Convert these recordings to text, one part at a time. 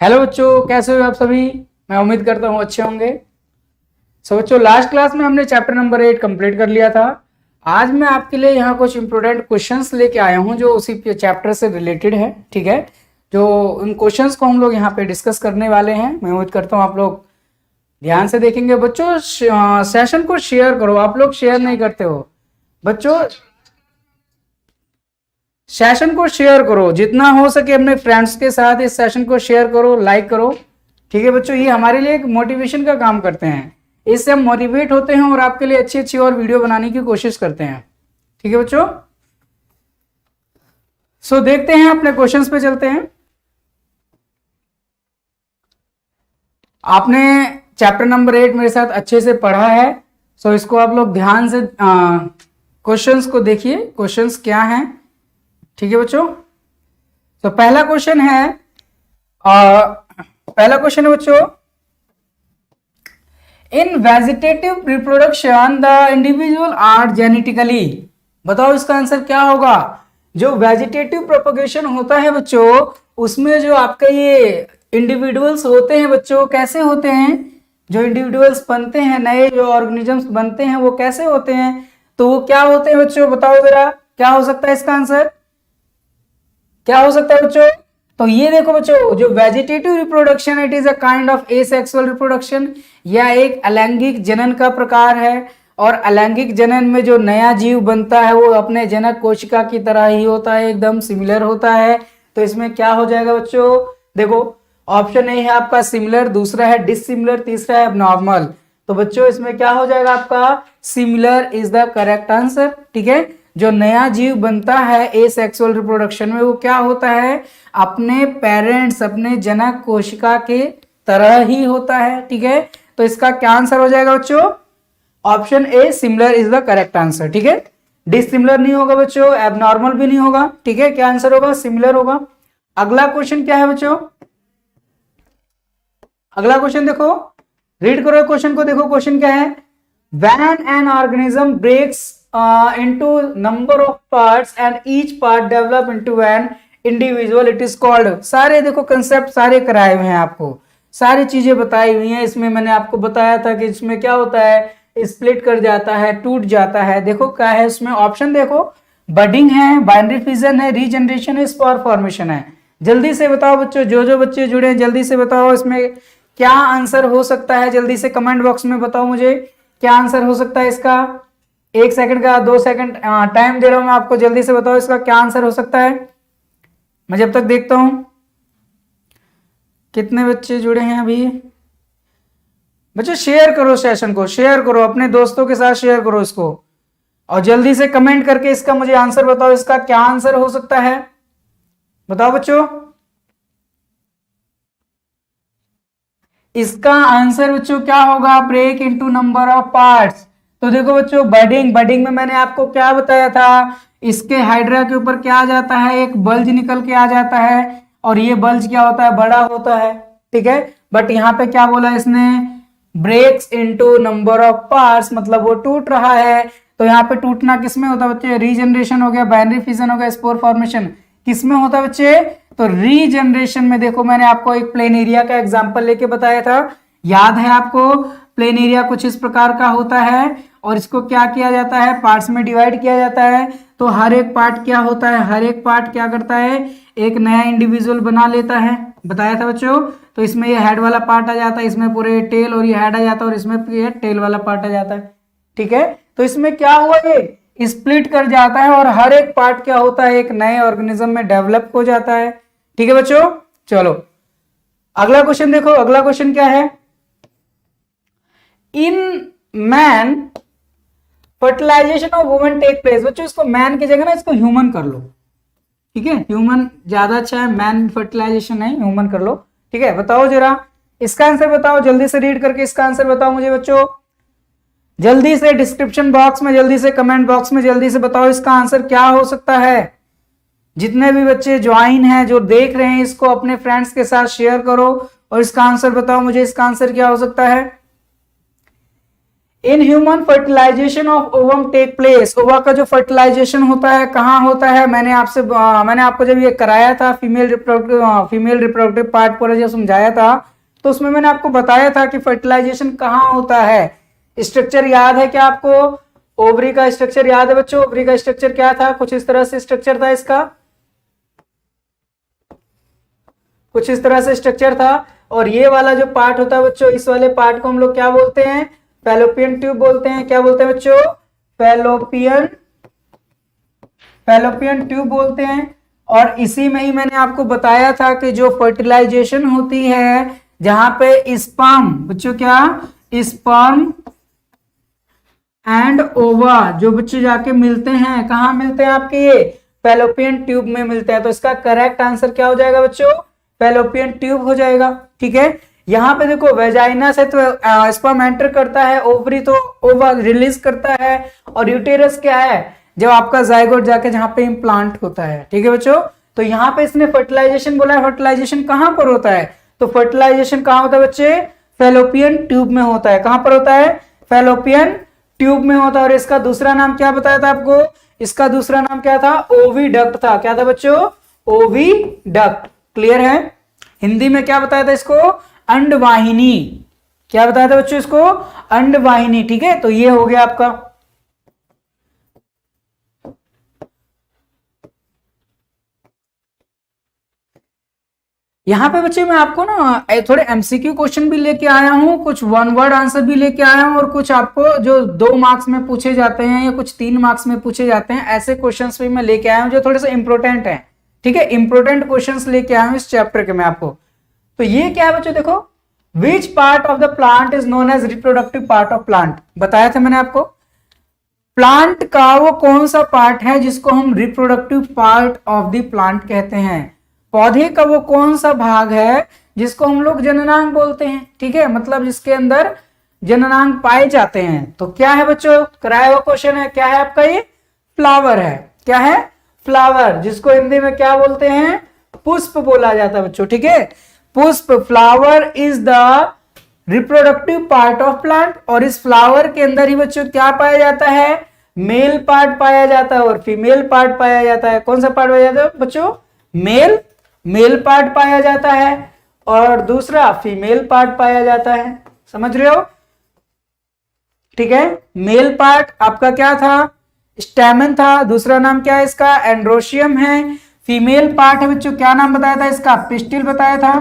Hello बच्चों, कैसे हो आप सभी। मैं उम्मीद करता हूँ अच्छे होंगे। बच्चों, लास्ट क्लास में हमने चैप्टर नंबर 8 कंप्लीट कर लिया था। आज मैं आपके लिए यहाँ कुछ इंपोर्टेंट क्वेश्चंस लेके आया हूँ जो उसी चैप्टर से रिलेटेड है। ठीक है, जो उन क्वेश्चंस को हम लोग यहाँ पे डिस्कस करने वाले हैं। मैं उम्मीद करता हूँ आप लोग ध्यान से देखेंगे। बच्चों, सेशन को शेयर करो। आप लोग शेयर नहीं करते हो बच्चों। सेशन को शेयर करो, जितना हो सके अपने फ्रेंड्स के साथ इस सेशन को शेयर करो, लाइक करो। ठीक है बच्चों, ये हमारे लिए एक मोटिवेशन का काम करते हैं। इससे हम मोटिवेट होते हैं और आपके लिए अच्छी अच्छी और वीडियो बनाने की कोशिश करते हैं। ठीक है बच्चों, देखते हैं, अपने क्वेश्चंस पे चलते हैं। आपने चैप्टर नंबर 8 मेरे साथ अच्छे से पढ़ा है। इसको आप लोग ध्यान से क्वेश्चंस को देखिए, क्वेश्चंस क्या हैं। ठीक है बच्चों, पहला क्वेश्चन है बच्चों, in vegetative reproduction the individual are genetically. बताओ इसका आंसर क्या होगा। जो वेजिटेटिव प्रोपगेशन होता है बच्चों, उसमें जो आपका ये इंडिविजुअल्स होते हैं बच्चों, कैसे होते हैं। जो इंडिविजुअल्स बनते हैं, नए जो ऑर्गेनिजम्स बनते हैं, वो कैसे होते हैं। तो वो क्या होते हैं बच्चों, बताओ जरा, क्या हो सकता है इसका आंसर, क्या हो सकता है बच्चों। तो ये देखो बच्चों, जो vegetative reproduction, it is a kind of asexual reproduction. यह एक अलैंगिक जनन का प्रकार है। और अलैंगिक जनन में जो नया जीव बनता है वो अपने जनक कोशिका की तरह ही होता है, एकदम सिमिलर होता है। तो इसमें क्या हो जाएगा बच्चों, देखो ऑप्शन ए है आपका सिमिलर, दूसरा है डिसिमिलर, तीसरा है नॉर्मल। तो बच्चों इसमें क्या हो जाएगा आपका similar is the correct answer. ठीक है, जो नया जीव बनता है एसेक्सुअल रिप्रोडक्शन में, वो क्या होता है, अपने पेरेंट्स, अपने जनक कोशिका के तरह ही होता है। ठीक है, तो इसका क्या आंसर हो जाएगा बच्चों, option a similar is the correct answer. ठीक है, डिसिमिलर नहीं होगा बच्चों, एबनॉर्मल भी नहीं होगा। ठीक है, क्या आंसर होगा, सिमिलर होगा। अगला क्वेश्चन क्या है बच्चों, अगला क्वेश्चन देखो, रीड करो क्वेश्चन को, देखो क्वेश्चन क्या है। When an organism breaks into number of parts and each part develop into an individual, it is called। सारे देखो कंसेप्ट सारे कराए हुए हैं आपको, सारी चीजें बताई हुई हैं। इसमें मैंने आपको बताया था कि इसमें क्या होता है, स्प्लिट कर जाता है, टूट जाता है। देखो क्या है इसमें ऑप्शन, देखो बडिंग है, बाइनरी फिजन है, रीजनरेशन है, स्पोर फॉर्मेशन है। जल्दी से बताओ बच्चों, जो बच्चे जुड़े हैं जल्दी से बताओ इसमें क्या आंसर हो सकता है। जल्दी से कमेंट बॉक्स में बताओ मुझे क्या आंसर हो सकता है इसका। 1 सेकंड का 2 सेकंड टाइम दे रहा हूं मैं आपको, जल्दी से बताओ इसका क्या आंसर हो सकता है। मैं जब तक देखता हूं कितने बच्चे जुड़े हैं अभी। बच्चों शेयर करो, सेशन को शेयर करो, अपने दोस्तों के साथ शेयर करो इसको, और जल्दी से कमेंट करके इसका मुझे आंसर बताओ, इसका क्या आंसर हो सकता है। बताओ बच्चों, इसका आंसर बच्चों क्या होगा, break into number of parts. तो देखो बच्चों, बडिंग में मैंने आपको क्या बताया था, इसके हाइड्रा के ऊपर क्या आ जाता है, एक बल्ज निकल के आ जाता है, और ये बल्ज क्या होता है, बड़ा होता है। ठीक है, बट यहाँ पे क्या बोला इसने, breaks into number of parts, मतलब वो टूट रहा है। तो यहाँ पे टूटना किसमें होता है बच्चे, रीजनरेशन हो गया, बाइनरी फिजन हो गया, स्पोर फॉर्मेशन किसमें होता है बच्चे, तो रीजनरेशन में। देखो मैंने आपको एक प्लेन एरिया का एग्जांपल लेके बताया था, याद है आपको। प्लेन एरिया कुछ इस प्रकार का होता है, और इसको क्या किया जाता है, पार्ट्स में डिवाइड किया जाता है। तो हर एक पार्ट क्या होता है, हर एक पार्ट क्या करता है, एक नया इंडिविजुअल बना लेता है, बताया था बच्चों। तो इसमें ये हेड वाला पार्ट आ जाता है, इसमें पूरे टेल और ये हेड आ जाता है, और इसमें ये टेल वाला पार्ट आ जाता है। ठीक है, तो इसमें क्या हुआ, ये स्प्लिट कर जाता है, और हर एक पार्ट क्या होता है, एक नए ऑर्गेनिज्म में डेवलप हो जाता है। ठीक है बच्चों, चलो अगला क्वेश्चन देखो, अगला क्वेश्चन क्या है, in man fertilisation of women take place. बच्चों इसको मैन की जगह ना इसको ह्यूमन कर लो। ठीक है, ह्यूमन ज्यादा अच्छा है, मैन फर्टिलाइजेशन नहीं, ह्यूमन कर लो। ठीक है, बताओ जरा इसका आंसर बताओ, जल्दी से रीड करके इसका आंसर बताओ मुझे बच्चों, जल्दी से डिस्क्रिप्शन बॉक्स में, जल्दी से कमेंट बॉक्स में जल्दी से बताओ इसका आंसर क्या हो सकता है। जितने भी बच्चे ज्वाइन हैं, जो देख रहे हैं, इसको अपने फ्रेंड्स के साथ शेयर करो और इसका आंसर बताओ मुझे, इसका आंसर क्या हो सकता है। In human fertilisation of ovum take place. Ova का जो फर्टिलाइजेशन होता है कहाँ होता है? मैंने आपको जब ये कराया था फीमेल रिप्रोडक्टिव पार्ट पूरा जब समझाया था तो उसमें मैंने आपको बताया था कि फर्टिलाइजेशन कहाँ होता है। स्ट्रक्चर याद है क्या आपको? ओवरी का स्ट्रक्चर याद है बच्चों? ओवरी का स्ट्रक्चर क्या था? कुछ इस तरह से स्ट्रक्चर था इसका, कुछ इस तरह से स्ट्रक्चर था। और ये वाला जो पार्ट होता है बच्चों, इस वाले पार्ट को हम लोग क्या बोलते हैं? फैलोपियन ट्यूब बोलते हैं। क्या बोलते हैं बच्चों? फैलोपियन ट्यूब बोलते हैं। और इसी में ही मैंने आपको बताया था कि जो फर्टिलाइजेशन होती है जहां पे स्पर्म, बच्चों क्या, स्पर्म एंड ओवा जो बच्चे जाके मिलते हैं, कहां मिलते हैं आपके? ये फैलोपियन ट्यूब में मिलते हैं। तो इसका करेक्ट आंसर क्या हो जाएगा बच्चों? फैलोपियन ट्यूब हो जाएगा। ठीक है, यहाँ पे देखो वेजाइना से तो स्पर्म एंटर करता है, ओवरी तो ओवा रिलीज करता है, और यूटेरस क्या है? जब आपका जाइगोट जाके जहां पे इम्प्लांट होता है। ठीक है बच्चों, तो यहाँ पे इसने फर्टिलाइजेशन बोला है। फर्टिलाइजेशन कहां पर होता है? तो फर्टिलाइजेशन कहां होता है बच्चे? फैलोपियन ट्यूब में होता है। कहां पर होता है? फैलोपियन ट्यूब में होता है। और इसका दूसरा नाम क्या बताया था आपको? इसका दूसरा नाम क्या था? ओविडक्ट था। क्या था बच्चों? ओविडक्ट। क्लियर है? हिंदी में क्या बताया था इसको? अंडवाहिनी। क्या बताया था बच्चों इसको? अंडवाहिनी। ठीक है, तो ये हो गया आपका। यहां पे बच्चे मैं आपको ना थोड़े एमसीक्यू क्वेश्चन भी लेके आया हूं, कुछ वन वर्ड आंसर भी लेके आया हूं, और कुछ आपको जो 2 मार्क्स में पूछे जाते हैं या कुछ 3 मार्क्स में पूछे जाते हैं, ऐसे क्वेश्चंस भी मैं लेके आया हूं जो थोड़े से इंपॉर्टेंट हैं। ठीक है, इंपॉर्टेंट क्वेश्चंस लेके आया हूं इस चैप्टर के मैं आपको। तो ये क्या है बच्चों? देखो, which part of the plant is known as reproductive part of plant? बताया था मैंने आपको। प्लांट का वो कौन सा पार्ट है जिसको हम reproductive part of the plant कहते हैं? पौधे का वो कौन सा भाग है जिसको हम लोग जननांग बोलते हैं? ठीक है, मतलब जिसके अंदर जननांग पाए जाते हैं। तो क्या है बच्चों? कराया हुआ क्वेश्चन है, क्या है आपका? ये फ्लावर है। क्या है? फ्लावर, जिसको हिंदी में क्या बोलते हैं? पुष्प बोला जाता है बच्चों। ठीक है, पुष्प, flower is the reproductive part of plant. और इस फ्लावर के अंदर ही बच्चों क्या पाया जाता है? मेल पार्ट पाया जाता है और फीमेल पार्ट पाया जाता है। कौन सा पार्ट पाया जाता है बच्चों? मेल पार्ट पाया जाता है, और दूसरा फीमेल पार्ट पाया जाता है। समझ रहे हो? ठीक है, मेल पार्ट आपका क्या था? स्टैमेन था। दूसरा नाम क्या है इसका? एंड्रोशियम है। फीमेल पार्ट है बच्चों, क्या नाम बताया था इसका? पिस्टिल बताया था,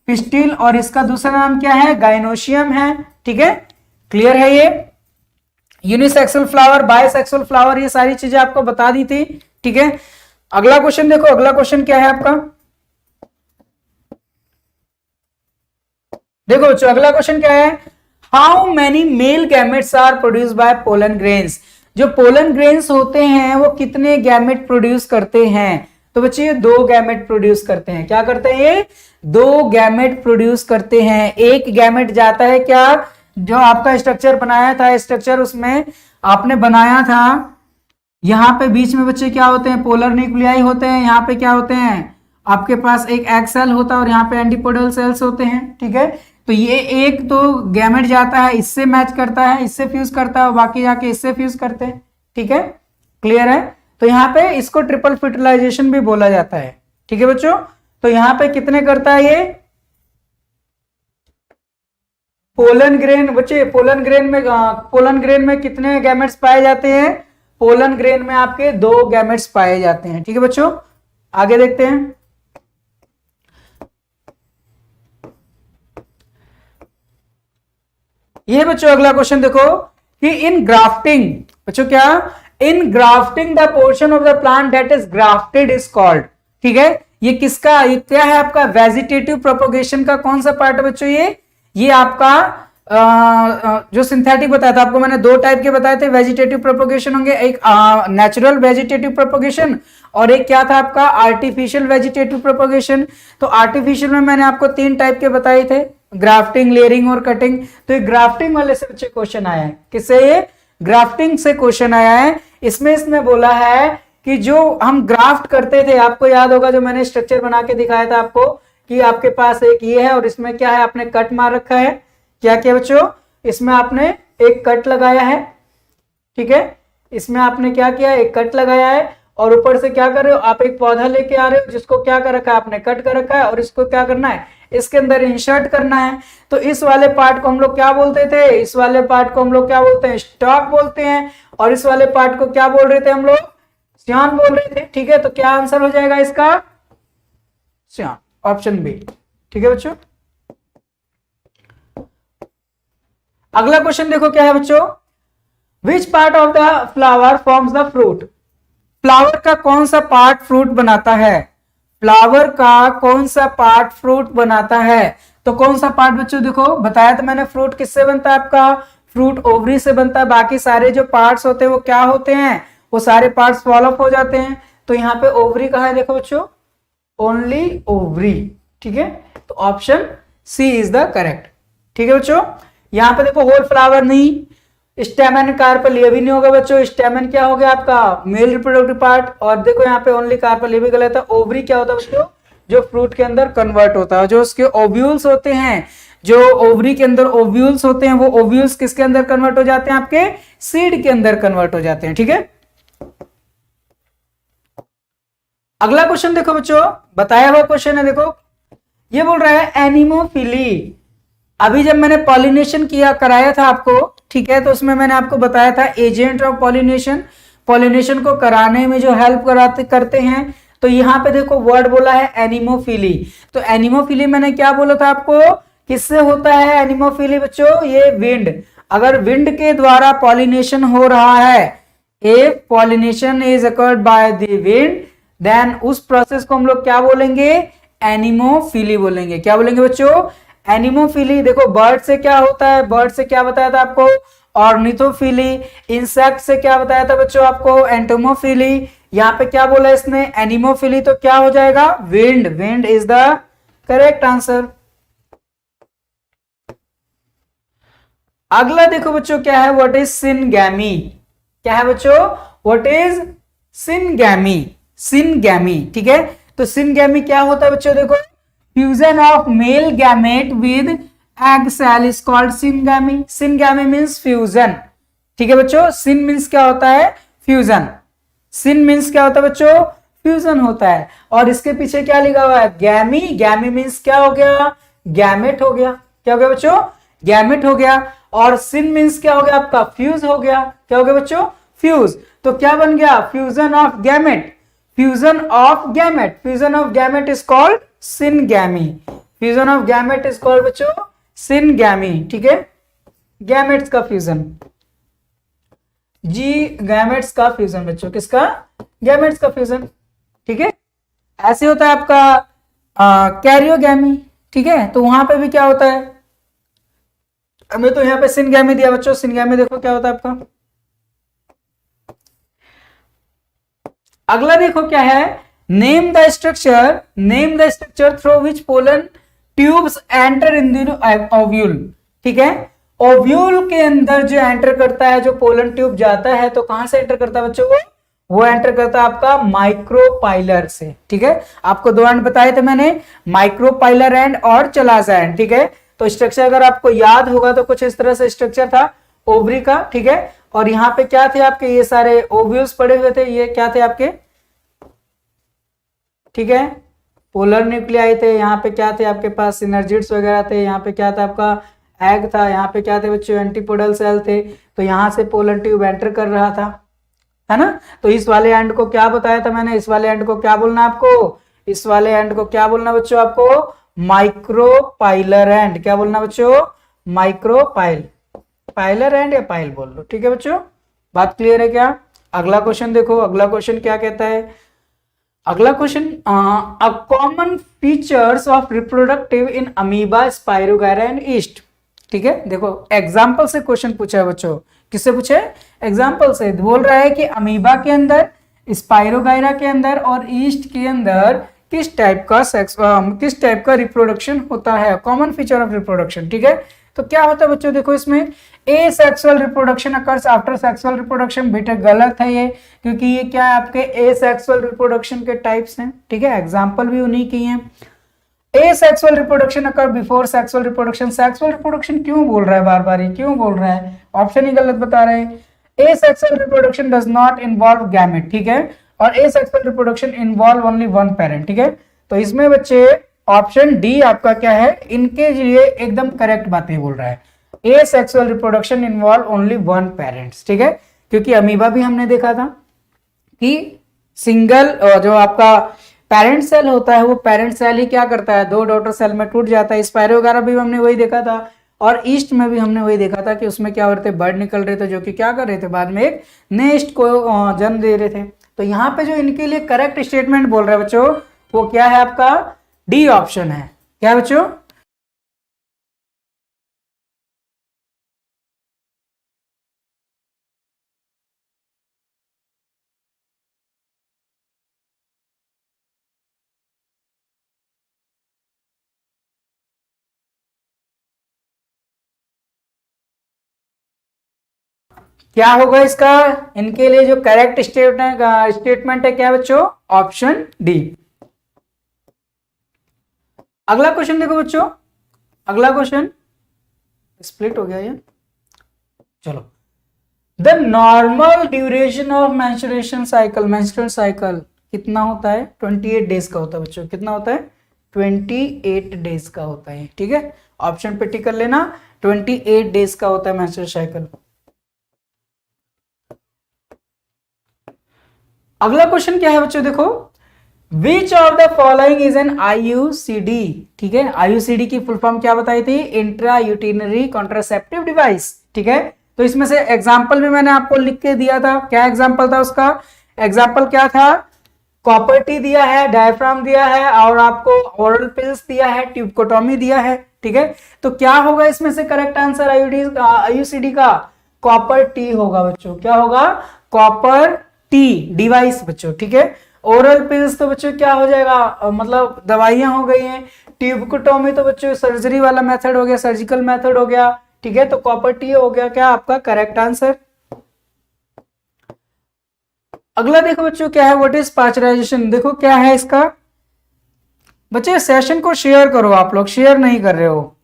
पिस्टिल। और इसका दूसरा नाम क्या है? गाइनोशियम है। ठीक है, क्लियर है? ये यूनिसेक्सुअल फ्लावर, बायसेक्सुअल फ्लावर, ये सारी चीजें आपको बता दी थी। ठीक है, अगला क्वेश्चन देखो। अगला क्वेश्चन क्या है आपका? देखो बच्चों, अगला क्वेश्चन क्या है? How many male gametes are produce by pollen grains? जो पोलन ग्रेन्स होते हैं वो कितने गैमेट प्रोड्यूस करते हैं? तो बच्चे ये 2 गैमेट प्रोड्यूस करते हैं। क्या करते हैं? ये 2 गैमेट प्रोड्यूस करते हैं। एक गैमेट जाता है क्या? जो आपका स्ट्रक्चर बनाया था, स्ट्रक्चर उसमें आपने बनाया था, यहां पे बीच में बच्चे क्या होते हैं? पोलर न्यूक्लियाई होते हैं। यहाँ पे क्या होते हैं? आपके पास एक एग सेल होता है और यहाँ पे एंटीपोडल सेल्स होते हैं। ठीक है, तो ये एक तो गैमेट जाता है, इससे मैच करता है, इससे फ्यूज करता है, बाकी जाके इससे फ्यूज करते हैं। ठीक है, क्लियर है? तो यहाँ पे इसको ट्रिपल फर्टिलाइजेशन भी बोला जाता है। ठीक है बच्चों, तो यहाँ पे कितने करता है ये? पोलन ग्रेन बच्चे, पोलन ग्रेन में कितने गैमेट्स पाए जाते हैं? पोलन ग्रेन में आपके 2 गैमेट्स पाए जाते हैं। ठीक है बच्चों, आगे देखते हैं। ये बच्चों अगला क्वेश्चन देखो कि इन ग्राफ्टिंग, बच्चों क्या? In grafting the portion of the plant that is grafted is called. ठीक है, ये किसका? ये क्या है आपका? वेजिटेटिव प्रोपोगेशन का कौन सा पार्ट है बच्चों? ये आपका जो सिंथेटिक बताया था आपको मैंने, 2 टाइप के बताए थे वेजिटेटिव प्रोपोगेशन होंगे। एक नेचुरल वेजिटेटिव प्रोपोगेशन और एक क्या था आपका? Artificial vegetative propagation. तो आर्टिफिशियल में मैंने आपको 3 टाइप के बताए थे, ग्राफ्टिंग, लेयरिंग और कटिंग। तो ये ग्राफ्टिंग वाले से बच्चे क्वेश्चन आया है। किससे? ये ग्राफ्टिंग से क्वेश्चन आया है। इसमें बोला है कि जो हम ग्राफ्ट करते थे, आपको याद होगा जो मैंने स्ट्रक्चर बना के दिखाया था आपको कि आपके पास एक ये है और इसमें क्या है? आपने कट मार रखा है। क्या क्या बच्चों? इसमें आपने एक कट लगाया है, ठीक है, इसमें आपने क्या किया, एक कट लगाया है, और ऊपर से क्या कर रहे हो आप, एक पौधा लेके आ रहे हो जिसको क्या कर रखा है आपने, कट कर रखा है, और इसको क्या करना है, इसके अंदर इंसर्ट करना है। तो इस वाले पार्ट को हम लोग क्या बोलते थे, इस वाले पार्ट को हम लोग क्या बोलते हैं, स्टॉक बोलते हैं, और इस वाले पार्ट को क्या बोल रहे थे हम लोग, श्यान बोल रहे थे, ठीक है। तो क्या आंसर हो जाएगा इसका, श्यान, ऑप्शन बी, ठीक है बच्चों। अगला क्वेश्चन देखो क्या है बच्चों, विच part of the flower forms the fruit, flower का कौन सा पार्ट फ्रूट बनाता है, फ्लावर का कौन सा पार्ट फ्रूट बनाता है। तो कौन सा पार्ट बच्चों, देखो बताया था मैंने, फ्रूट किससे बनता है आपका, फ्रूट ओवरी से बनता है, बाकी सारे जो पार्ट्स होते हैं वो क्या होते हैं, वो सारे पार्ट्स फॉल ऑफ हो जाते हैं। तो यहाँ पे ओवरी कहा है, देखो बच्चों, ओनली ओवरी, ठीक है। तो option C is the correct, ठीक है बच्चों। यहाँ पे देखो होल फ्लावर नहीं, स्टेमन कार्पेल ये भी नहीं होगा बच्चों, स्टेमन क्या हो गया आपका, मेल रिप्रोडक्टिव पार्ट, और देखो यहाँ पे ओनली कार्पेल ये भी गलत है। ओवरी क्या होता है बच्चों, जो फ्रूट के अंदर कन्वर्ट होता है, जो उसके ओव्यूल्स होते हैं, जो ओवरी के अंदर ओव्यूल्स होते हैं, वो ओव्यूल्स किसके अंदर कन्वर्ट हो जाते हैं, आपके सीड के अंदर कन्वर्ट हो जाते हैं, ठीक है। अगला क्वेश्चन देखो बच्चों, बताया हुआ क्वेश्चन है, देखो ये बोल रहा है एनिमोफिली। अभी जब मैंने पॉलिनेशन किया कराया था आपको, ठीक है, तो उसमें मैंने आपको बताया था एजेंट ऑफ पॉलिनेशन, पॉलिनेशन को कराने में जो हेल्प कराते करते हैं। तो यहाँ पे देखो वर्ड बोला है एनिमोफिली। तो एनिमोफिली मैंने क्या बोला था आपको, किससे होता है एनिमोफिली बच्चों, ये विंड, अगर विंड के द्वारा पॉलिनेशन हो रहा है, if pollination is occurred by the wind, then उस प्रोसेस को हम लोग क्या बोलेंगे, एनिमोफिली बोलेंगे। क्या बोलेंगे बच्चों, एनिमोफिली। देखो बर्ड से क्या होता है, बर्ड से क्या बताया था आपको, ऑर्निथोफिली। इंसेक्ट से क्या बताया था बच्चों आपको, एंटोमोफिली। यहाँ पे क्या बोला इसने, एनिमोफिली, तो क्या हो जाएगा, wind, wind is the correct answer. अगला देखो बच्चों क्या है, व्हाट इज सिनगैमी, क्या है बच्चों, व्हाट इज सिनगैमी, सिनगैमी, ठीक है। तो सिनगैमी क्या होता है बच्चों, देखो fusion of male gamete with egg cell is called syngamy. Syngamy means fusion, ठीक है बच्चों। सिन मींस क्या होता है, फ्यूजन, सिन मींस क्या होता है बच्चों, फ्यूजन होता है। और इसके पीछे क्या लिखा हुआ है, गैमी, गैमी मींस क्या हो गया, गैमेट हो गया। क्या हो गया बच्चों, गैमेट हो गया। और सिन मींस क्या हो गया आपका, फ्यूज हो गया। क्या हो गया बच्चों, फ्यूज। तो क्या बन गया, fusion of gamete, fusion of gamete, fusion of gamete is called syngamy, fusion of gamete is called बच्चों सिनगैमी, ठीक है। गैमेट्स का फ्यूजन, जी गैमेट्स का फ्यूजन बच्चों, किसका, गैमेट्स का फ्यूजन, ठीक है। ऐसे होता है आपका कैरियोगैमी, ठीक है। तो वहां पे भी क्या होता है, हमें तो यहाँ पे सिनगैमी दिया बच्चों, सिनगैमी देखो क्या होता है आपका। अगला देखो क्या है, name the structure, name the structure through which pollen tubes enter in the ovule, ठीक है। ओव्यूल के अंदर जो एंटर करता है, जो पोलन ट्यूब जाता है, तो कहां से एंटर करता है बच्चों, वो एंटर करता है आपका माइक्रोपाइलर से, ठीक है। आपको दो एंड बताए थे मैंने, माइक्रोपाइलर एंड और चलाजा एंड, ठीक है। तो स्ट्रक्चर अगर आपको याद होगा तो कुछ इस तरह से स्ट्रक्चर था ओवरी का, ठीक है। और यहाँ पे क्या थे आपके, ये सारे ओव्यूल्स पड़े हुए थे, ये क्या थे आपके, ठीक है, पोलर न्यूक्लियाई थे। यहाँ पे क्या थे आपके पास, सिनर्जिड्स वगैरह थे। यहाँ पे क्या था आपका, एग था। यहाँ पे क्या थे बच्चों, एंटीपोडल सेल थे। तो यहाँ से पोलर ट्यूब एंटर कर रहा था, है ना। तो इस वाले एंड को क्या बताया था मैंने, इस वाले एंड को क्या बोलना आपको, इस वाले एंड को क्या बोलना बच्चों आपको, माइक्रोपाइलर एंड। क्या बोलना बच्चों, माइक्रोपाइल, पाइलर एंड या पाइल बोल लो, ठीक है बच्चों। बात क्लियर है क्या। अगला क्वेश्चन देखो, अगला क्वेश्चन क्या कहता है, अगला question, a common features of reproductive in amoeba, spirogyra and yeast, ठीक है। देखो एग्जाम्पल से क्वेश्चन पूछा है बच्चों, किससे पूछे, एग्जाम्पल से। बोल रहा है कि अमीबा के अंदर, स्पाइरोगायरा के अंदर और ईस्ट के अंदर किस टाइप का सेक्स, किस टाइप का रिप्रोडक्शन होता है, कॉमन फीचर ऑफ रिप्रोडक्शन, ठीक है। तो क्या होता है बच्चों, देखो इसमें ए sexual reproduction occurs after sexual reproduction, बेटा गलत है ये, क्योंकि ये क्या है आपके ए सेक्सुअल रिप्रोडक्शन के टाइप्स हैं, ठीक है। एग्जाम्पल भी उन्हीं की हैं। ए सेक्सुअल रिप्रोडक्शन अकर before sexual reproduction. Sexual reproduction क्यों बोल रहा है बार बार, ये क्यों बोल रहा है, ऑप्शन ही गलत बता रहे हैं। ए sexual reproduction does not involve gamete, ठीक है, और ए sexual reproduction involve only one parent, ठीक है। तो इसमें बच्चे ऑप्शन डी आपका क्या है, इनके लिए एकदम करेक्ट बातें बोल रहा है। ए sexual reproduction involve only one parents, ठीक है, क्योंकि अमीबा भी हमने देखा था कि सिंगल जो आपका पेरेंट सेल होता है वो पेरेंट सेल ही क्या करता है, दो डॉटर सेल में टूट जाता है। स्पायरो वगैरह भी हमने वही देखा था, और ईस्ट में भी हमने वही देखा था कि उसमें क्या हो रहे थे, बर्ड निकल रहे थे जो कि क्या कर रहे थे, बाद में एक नेस्ट को जन्म दे रहे थे। तो यहाँ पे जो इनके लिए करेक्ट स्टेटमेंट बोल रहे हैं बच्चों, वो क्या है आपका, डी ऑप्शन है। क्या बच्चों, क्या होगा इसका, इनके लिए जो करेक्ट स्टेटमेंट है क्या बच्चों, ऑप्शन डी। अगला क्वेश्चन देखो बच्चों, अगला क्वेश्चन स्प्लिट हो गया ये, चलो। The normal duration of menstruation cycle, menstrual cycle कितना होता है, 28 डेज का होता है बच्चों। कितना होता है, 28 डेज का होता है, ठीक है, ऑप्शन पे टिक कर लेना, 28 डेज का होता है मेंस्ट्रुअल साइकिल। अगला क्वेश्चन क्या है बच्चों, देखो, which of the following is an IUCD, ठीक है, IUCD की फुल फॉर्म क्या बताई थी, इंट्रा यूटिनरी कॉन्ट्रासेप्टिव डिवाइस, ठीक है। तो इसमें से एग्जाम्पल भी मैंने आपको लिख के दिया था, क्या एग्जाम्पल था उसका, एग्जाम्पल क्या था, कॉपर टी दिया है, डायफ्राम दिया है, और आपको ओरल पिल्स दिया है, ट्यूबकोटॉमी दिया है, ठीक है। तो क्या होगा इसमें से करेक्ट आंसर IUCD का, कॉपर टी होगा बच्चों। क्या होगा, कॉपर टी डिवाइस बच्चों, ठीक है। ओरल पिल्स तो बच्चों क्या हो जाएगा, मतलब दवाइयां हो गई हैं। ट्यूबकोटॉमी तो बच्चों सर्जरी वाला मेथड हो गया, सर्जिकल मेथड हो गया, ठीक है। तो कॉपर टी हो गया क्या आपका करेक्ट आंसर। अगला देखो बच्चों क्या है, व्हाट इज पाश्चराइजेशन, देखो क्या है इसका। बच्चे सेशन को शेयर करो, आप लोग शेयर नहीं कर रहे हो।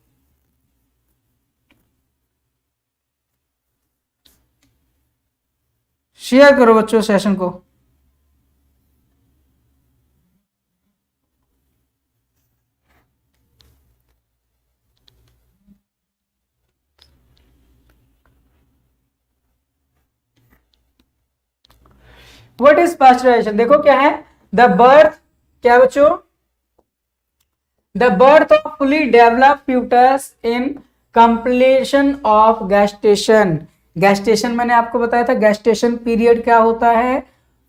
शेयर करो बच्चों सेशन को। व्हाट इज पाश्चराइजेशन, देखो क्या है, द बर्थ, क्या बच्चों, the birth of fully developed foetus in completion of gestation. Gestation मैंने आपको बताया था, गैस्टेशन पीरियड क्या होता है,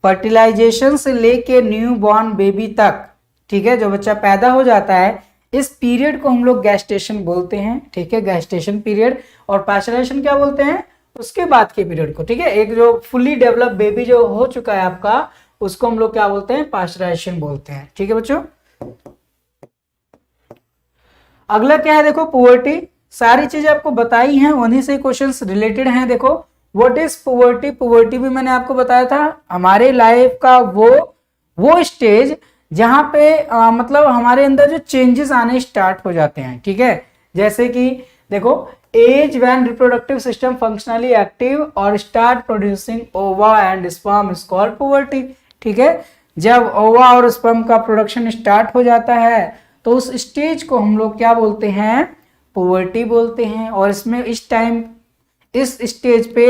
फर्टिलाइजेशन से लेके न्यू बॉर्न बेबी तक, ठीक है, जो बच्चा पैदा हो जाता है, इस पीरियड को हम लोग गैस्टेशन बोलते हैं, ठीक है, गैस्टेशन पीरियड। और पाश्चराइजेशन क्या बोलते हैं, उसके बाद के पीरियड को, ठीक है। एक जो फुली डेवलप बेबी जो हो चुका है आपका, उसको हम लोग क्या बोलते हैं, पाश्चराइजेशन बोलते हैं, ठीक है बच्चों। अगला क्या है, देखो पुअर्टी, सारी चीजें आपको बताई हैं, उन्हीं से क्वेश्चंस रिलेटेड हैं। देखो व्हाट इज पुअर्टी, पुअर्टी भी मैंने आपको बताया था, हमारे लाइफ का वो स्टेज जहां पे मतलब हमारे अंदर जो चेंजेस आने स्टार्ट हो जाते हैं, ठीक है। जैसे कि देखो, age when reproductive system functionally active और start producing ova and sperm is called puberty, ठीक है। जब ओवा और स्पर्म का प्रोडक्शन स्टार्ट हो जाता है तो उस स्टेज को हम लोग क्या बोलते हैं, पुअर्टी बोलते हैं। और इसमें इस स्टेज पे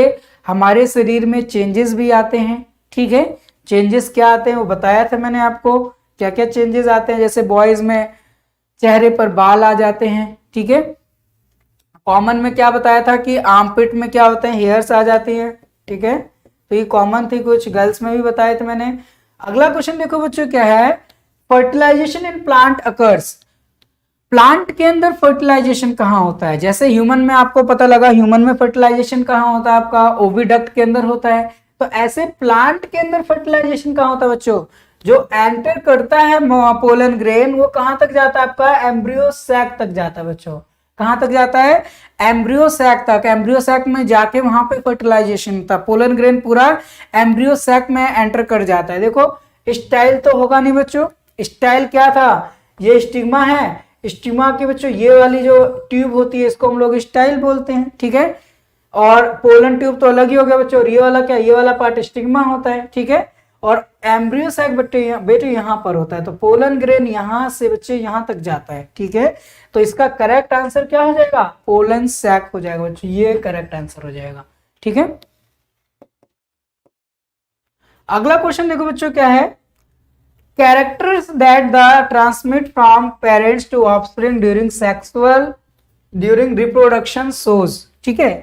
हमारे शरीर में चेंजेस भी आते हैं, ठीक है। चेंजेस क्या आते हैं वो बताया था मैंने आपको, क्या क्या चेंजेस आते हैं। जैसे बॉयज में चेहरे पर बाल आ जाते हैं, ठीक है। कॉमन में क्या बताया था कि आर्मपिट में क्या होते हैं, हेयर्स आ जाती हैं, ठीक है। तो ये कॉमन थी, कुछ गर्ल्स में भी बताए थे मैंने। अगला क्वेश्चन देखो बच्चों क्या है, fertilisation in plant occurs, plant के अंदर फर्टिलाइजेशन कहाँ होता है। जैसे ह्यूमन में आपको पता लगा, ह्यूमन में फर्टिलाइजेशन कहाँ होता है, आपका ओविडक्ट के अंदर होता है। तो ऐसे प्लांट के अंदर फर्टिलाइजेशन कहाँ होता है बच्चों, जो एंटर करता है पोलन ग्रेन, वो कहाँ तक जाता है, आपका एम्ब्रियो सैक तक जाता है बच्चों। कहाँ तक जाता है, एम्ब्रियो सैक तक। एम्ब्रियो सैक में जाके वहां पे फर्टिलाइजेशन होता है, पोलन ग्रेन पूरा एम्ब्रियो सैक में एंटर कर जाता है। देखो स्टाइल तो होगा नहीं बच्चों, स्टाइल क्या था, ये स्टिग्मा है, स्टिग्मा के बच्चों ये वाली जो ट्यूब होती है इसको हम लोग स्टाइल बोलते हैं, ठीक है। और पोलन ट्यूब तो अलग ही हो गया बच्चों, और ये वाला क्या, ये वाला पार्ट स्टिग्मा होता है, ठीक है। और एम्ब्रियो सैक बेटे यहाँ पर होता है, तो पोलन ग्रेन यहाँ से बच्चे यहाँ तक जाता है, ठीक है। तो इसका करेक्ट आंसर क्या हो जाएगा, पोलन सैक हो जाएगा बच्चों, ये करेक्ट आंसर हो जाएगा, ठीक है। अगला क्वेश्चन देखो बच्चों क्या है, characters that the transmit from parents to offspring during reproduction shows, ठीक है।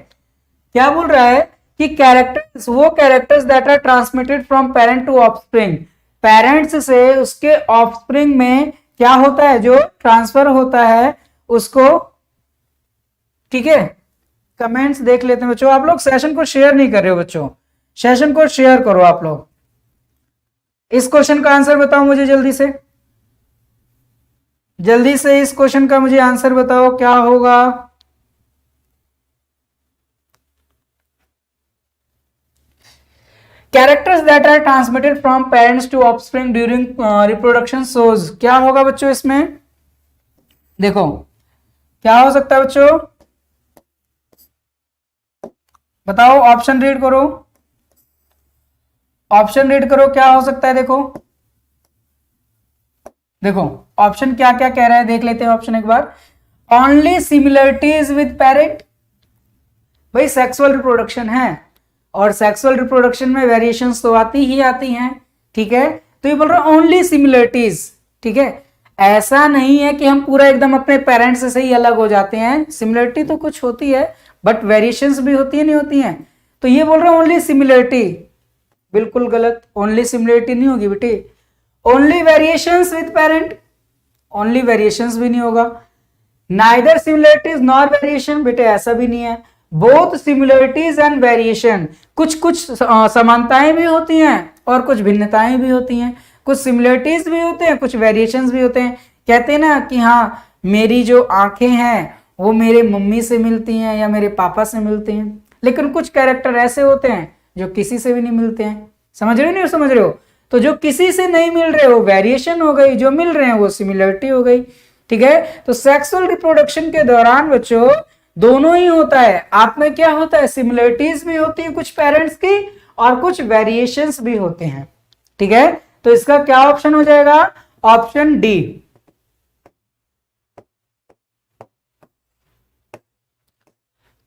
क्या बोल रहा है कि कैरेक्टर्स, वो characters that are transmitted from parent to offspring, parents से उसके ऑफस्प्रिंग में क्या होता है, जो ट्रांसफर होता है उसको, ठीक है। कमेंट्स देख लेते हैं बच्चों, आप लोग सेशन को शेयर नहीं कर रहे हो बच्चों, सेशन को शेयर करो आप लोग। इस क्वेश्चन का आंसर बताओ मुझे जल्दी से, जल्दी से इस क्वेश्चन का मुझे आंसर बताओ क्या होगा। Characters that are transmitted from parents to offspring during reproduction shows, क्या होगा बच्चों इसमें, देखो क्या हो सकता है बच्चों, बताओ, ऑप्शन रीड करो, ऑप्शन रीड करो, क्या हो सकता है, देखो देखो ऑप्शन क्या क्या कह रहा है, देख लेते हैं ऑप्शन एक बार। ओनली सिमिलरिटीज विद पेरेंट, भाई सेक्सुअल रिप्रोडक्शन है और सेक्सुअल रिप्रोडक्शन में वेरिएशंस तो आती ही आती हैं, ठीक है। तो ये बोल रहा है ओनली सिमिलरिटीज, ठीक है। ऐसा नहीं है कि हम पूरा एकदम अपने पेरेंट्स से ही अलग हो जाते हैं, सिमिलरिटी तो कुछ होती है बट वेरिएशंस भी होती है, नहीं होती हैं। तो ये बोल रहा है ओनली सिमिलरिटी, बिल्कुल गलत, ओनली सिमिलरिटी नहीं होगी बेटे, only variations with parent, only variations भी नहीं होगा। नाइदर सिमिलरिटीज नॉर वेरिएशन, बेटे ऐसा भी नहीं है। बोथ सिमिलरिटीज एंड वेरिएशन, कुछ कुछ समानताएं भी होती हैं और कुछ भिन्नताएं भी होती हैं, कुछ सिमिलरिटीज भी होते हैं, कुछ वेरिएशंस भी होते हैं। कहते हैं ना कि हाँ मेरी जो आंखें हैं वो मेरे मम्मी से मिलती हैं या मेरे पापा से मिलती हैं, लेकिन कुछ कैरेक्टर ऐसे होते हैं जो किसी से भी नहीं मिलते हैं, समझ रहे हो नहीं समझ रहे हो। तो जो किसी से नहीं मिल रहे वो वेरिएशन हो गई, जो मिल रहे हैं वो सिमिलरिटी हो गई, ठीक है। तो सेक्सुअल रिप्रोडक्शन के दौरान बच्चों दोनों ही होता है, आप में क्या होता है, सिमिलरिटीज भी होती है कुछ पेरेंट्स की और कुछ वेरिएशंस भी होते हैं, ठीक है। तो इसका क्या ऑप्शन हो जाएगा, ऑप्शन डी।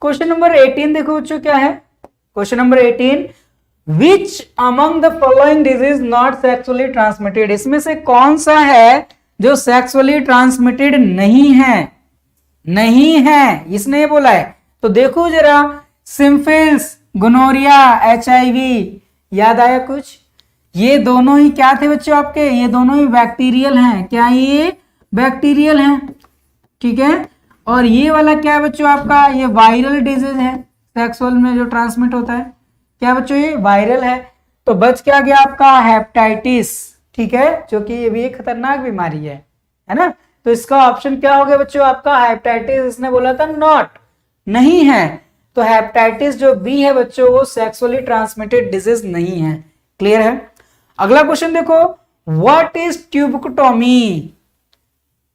क्वेश्चन नंबर 18 देखो बच्चों क्या है, question number 18, which among the following disease not sexually transmitted, इसमें से कौन सा है जो सेक्सुअली ट्रांसमिटेड नहीं है, नहीं है, इसने ये बोला है। तो देखो जरा, सिम्फिल्स, गोनोरिया, एचआईवी, याद आया कुछ, ये दोनों ही क्या थे बच्चों आपके, ये दोनों ही बैक्टीरियल हैं, क्या ये बैक्टीरियल हैं, ठीक है। और ये वाला क्या है बच्चों आपका, ये वायरल डिजीज है, सेक्सुअल में जो ट्रांसमिट होता है, क्या बच्चों ये वायरल है। तो बच क्या गया आपका हेपेटाइटिस, ठीक है, जो कि ये भी एक खतरनाक बीमारी है ना। तो इसका ऑप्शन क्या हो गया बच्चों आपका हेपेटाइटिस, इसने बोला था नॉट, नहीं है। तो हेपेटाइटिस जो बी है बच्चों वो सेक्सुअली ट्रांसमिटेड डिजीज नहीं है, क्लियर है। अगला क्वेश्चन देखो, व्हाट इज ट्यूबोक्टोमी,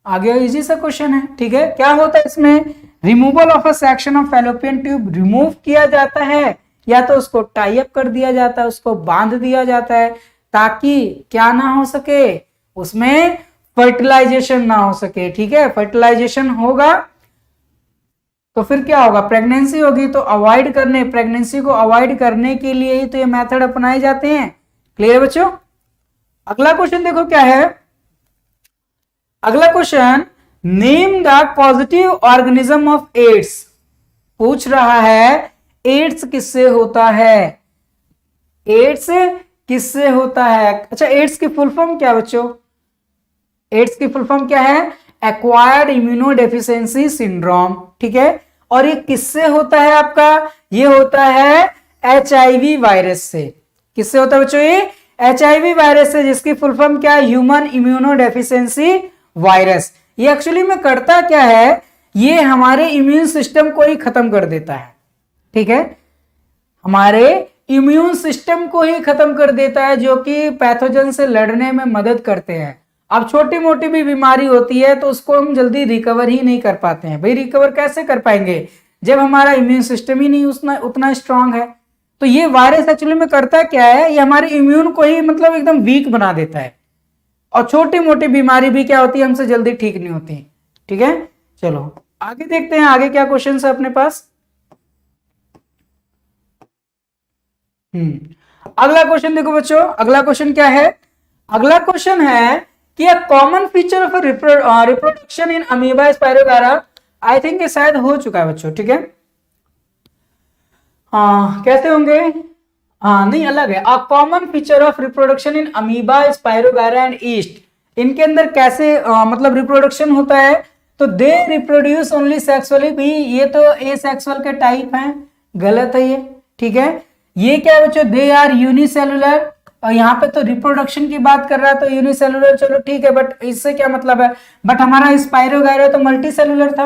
आगे इजी सा क्वेश्चन है, ठीक है। क्या होता है इसमें, removal of a section of fallopian tube, remove किया जाता है या तो उसको टाई अप कर दिया जाता है, उसको बांध दिया जाता है ताकि क्या ना हो सके, उसमें फर्टिलाइजेशन ना हो सके, ठीक है। फर्टिलाइजेशन होगा तो फिर क्या होगा, प्रेगनेंसी होगी। तो अवॉइड करने, प्रेगनेंसी को अवॉइड करने के लिए ही तो ये मेथड अपनाए जाते हैं, क्लियर बच्चों। अगला क्वेश्चन देखो क्या है, अगला question, name the positive organism of AIDS, पूछ रहा है एड्स किससे होता है, एड्स किससे होता है। अच्छा एड्स की फुल फॉर्म क्या बच्चों, एड्स की फुल फॉर्म क्या है, एक्वायर्ड इम्यूनोडेफिशिएंसी सिंड्रोम, ठीक है। और ये किससे होता है आपका, ये होता है एचआईवी वायरस से, किससे होता है बच्चों, ये एचआईवी वायरस से, जिसकी फुल फॉर्म क्या है, ह्यूमन इम्यूनोडेफिशिएंसी वायरस। ये एक्चुअली में करता क्या है, ये हमारे इम्यून सिस्टम को ही खत्म कर देता है, ठीक है, हमारे इम्यून सिस्टम को ही खत्म कर देता है, जो कि पैथोजन से लड़ने में मदद करते हैं। अब छोटी मोटी भी बीमारी होती है तो उसको हम जल्दी रिकवर ही नहीं कर पाते हैं। भाई रिकवर कैसे कर पाएंगे जब हमारा इम्यून सिस्टम ही नहीं उतना स्ट्रांग है। तो ये वायरस एक्चुअली में करता क्या है, ये हमारे इम्यून को ही मतलब एकदम वीक बना देता है, और छोटी मोटी बीमारी भी क्या होती है हमसे जल्दी ठीक नहीं होती। ठीक है, चलो आगे देखते हैं आगे क्या क्वेश्चन है अपने पास। अगला क्वेश्चन देखो बच्चों, अगला क्वेश्चन क्या है, अगला क्वेश्चन है कि a common feature of reproduction in amoeba spirogyra, I think ये शायद हो चुका है बच्चों। ठीक है, कैसे होंगे, नहीं अलग है। A common feature of reproduction in amoeba spirogyra and east, इनके अंदर कैसे मतलब रिप्रोडक्शन होता है, तो दे रिप्रोड्यूस ओनली सेक्सुअली, भी ये तो एसेक्सुअल के टाइप हैं, गलत है ये। ठीक है, ये क्या है बच्चों, दे आर यूनिसेलुलर, और यहाँ पे तो रिप्रोडक्शन की बात कर रहा है तो यूनिसेलुलर चलो ठीक है, बट इससे क्या मतलब है, बट हमारा स्पायरोगारा तो मल्टी सेलुलर था,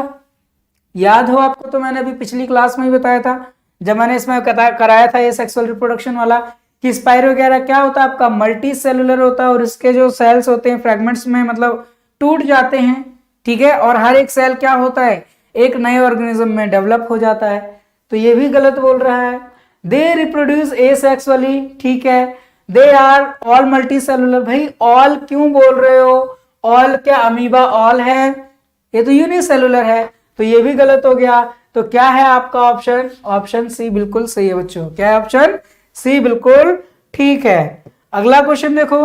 याद हो आपको, तो मैंने अभी पिछली क्लास में ही बताया था जब मैंने इसमें कराया था ये सेक्सुअल रिप्रोडक्शन वाला, कि स्पायरोगारा क्या होता है आपका मल्टी सेलुलर होता है, और इसके जो सेल्स होते हैं फ्रेगमेंट्स में मतलब टूट जाते हैं। ठीक है, और हर एक सेल क्या होता है एक नए ऑर्गेनिज्म में डेवलप हो जाता है, तो ये भी गलत बोल रहा है। दे रिप्रोड्यूस एसेक्सुअली, ठीक है, they are all multi cellular, भाई ऑल क्यों बोल रहे हो, ऑल क्या अमीबा ऑल है, ये तो यूनिसेलुलर है, तो ये भी गलत हो गया। तो क्या है आपका ऑप्शन, ऑप्शन सी बिल्कुल सही है बच्चों, क्या है ऑप्शन सी बिल्कुल ठीक है। अगला क्वेश्चन देखो,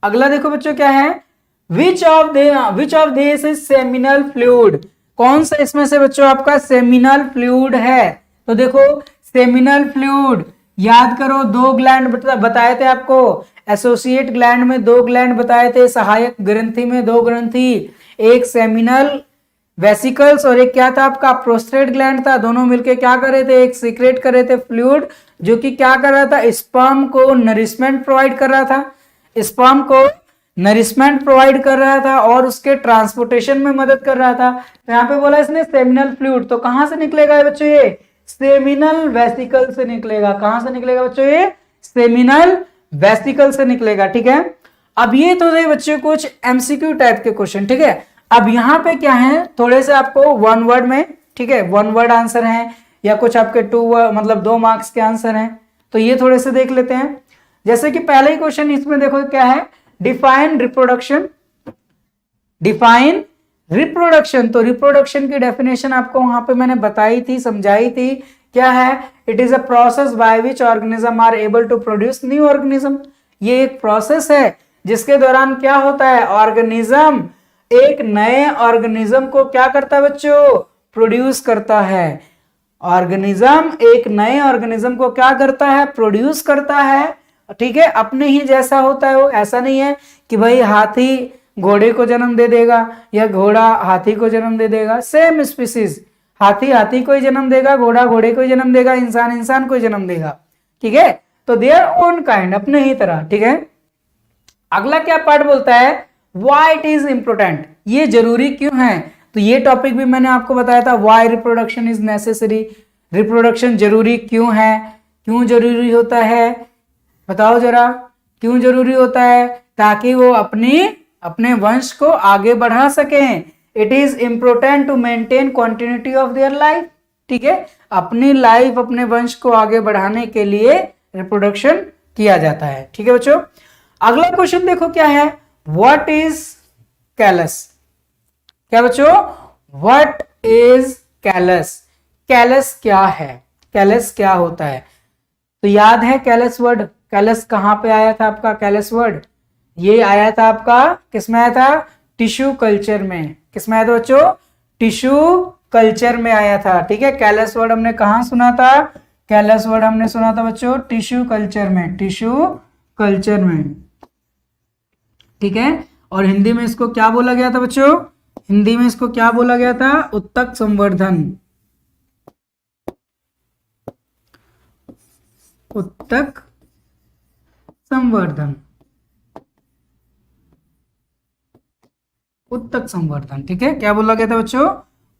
अगला देखो बच्चों क्या है, which of this is seminal fluid, कौन सा इसमें से बच्चों आपका सेमिनल फ्लूइड है, तो देखो सेमिनल फ्लूइड याद करो, दो ग्लैंड बताए थे आपको, एसोसिएट ग्लैंड में दो ग्लैंड बताए थे, सहायक ग्रंथि में दो ग्रंथि, एक सेमिनल वेसिकल्स और एक क्या था आपका प्रोस्टेट ग्लैंड था, दोनों मिलके क्या कर रहे थे, एक सीक्रेट कर रहे थे फ्लूइड, जो कि क्या कर रहा था, स्पर्म को नरिशमेंट प्रोवाइड कर रहा था, स्पर्म को नरिशमेंट प्रोवाइड कर रहा था और उसके ट्रांसपोर्टेशन में मदद कर रहा था। तो यहाँ पे बोला इसने सेमिनल फ्लूइड, तो कहां से निकलेगा बच्चों, ये सेमिनल वेसिकल से निकलेगा, कहां से निकलेगा बच्चों, ये सेमिनल वेसिकल से निकलेगा। ठीक है, अब ये तो थे बच्चों कुछ एमसीक्यू टाइप के क्वेश्चन। ठीक है, अब यहाँ पे क्या है, थोड़े से आपको वन वर्ड में, ठीक है, वन वर्ड आंसर है, या कुछ आपके मतलब 2 मार्क्स के आंसर हैं, तो ये थोड़े से देख लेते हैं। जैसे कि पहले ही क्वेश्चन इसमें देखो क्या है, डिफाइन रिप्रोडक्शन, डिफाइन रिप्रोडक्शन, तो रिप्रोडक्शन की डेफिनेशन आपको वहां पे मैंने बताई थी, समझाई थी, क्या है, it is a process by which organism are able to produce new organism, ये एक प्रोसेस है जिसके दौरान क्या होता है, ऑर्गेनिज्म एक नए ऑर्गेनिज्म को क्या करता है बच्चों, प्रोड्यूस करता है, ऑर्गेनिज्म एक नए ऑर्गेनिज्म को क्या करता है, प्रोड्यूस करता है। ठीक है, अपने ही जैसा होता है वो, ऐसा नहीं है कि भाई हाथी घोड़े को जन्म दे देगा या घोड़ा हाथी को जन्म दे देगा, सेम स्पीसीज, हाथी हाथी को ही जन्म देगा, घोड़ा घोड़े को ही जन्म देगा, इंसान इंसान को ही जन्म देगा। ठीक है, तो दे आर ओन काइंड, अपने ही तरह। ठीक है, अगला क्या पार्ट बोलता है, व्हाई इट इज इम्पोर्टेंट, ये जरूरी क्यों है, तो ये टॉपिक भी मैंने आपको बताया था, why reproduction is necessary, reproduction जरूरी क्यों है, क्यों जरूरी होता है, बताओ जरा क्यों जरूरी होता है, ताकि वो अपने वंश को आगे बढ़ा सकें, it is important to maintain continuity of their life. ठीक है, अपनी लाइफ अपने वंश को आगे बढ़ाने के लिए रिप्रोडक्शन किया जाता है। ठीक है बच्चों, अगला क्वेश्चन देखो क्या है, व्हाट इज कैलस, क्या बच्चों, व्हाट इज कैलस, कैलस क्या है, कैलस क्या होता है, तो याद है कैलस वर्ड, कैलस कहां पे आया था आपका, कैलस वर्ड ये आया था आपका किसमें आया था, टिश्यू कल्चर में, किसमें आया था बच्चों, टिश्यू कल्चर में आया था। ठीक है, कैलस वर्ड हमने कहां सुना था, कैलस वर्ड हमने सुना था बच्चों टिश्यू कल्चर में, टिश्यू कल्चर में। ठीक है, और हिंदी में इसको क्या बोला गया था बच्चों, हिंदी में इसको क्या बोला गया था, उत्तक संवर्धन, उत्तक संवर्धन, उत्तक संवर्धन। ठीक है, क्या बोला गया था बच्चों,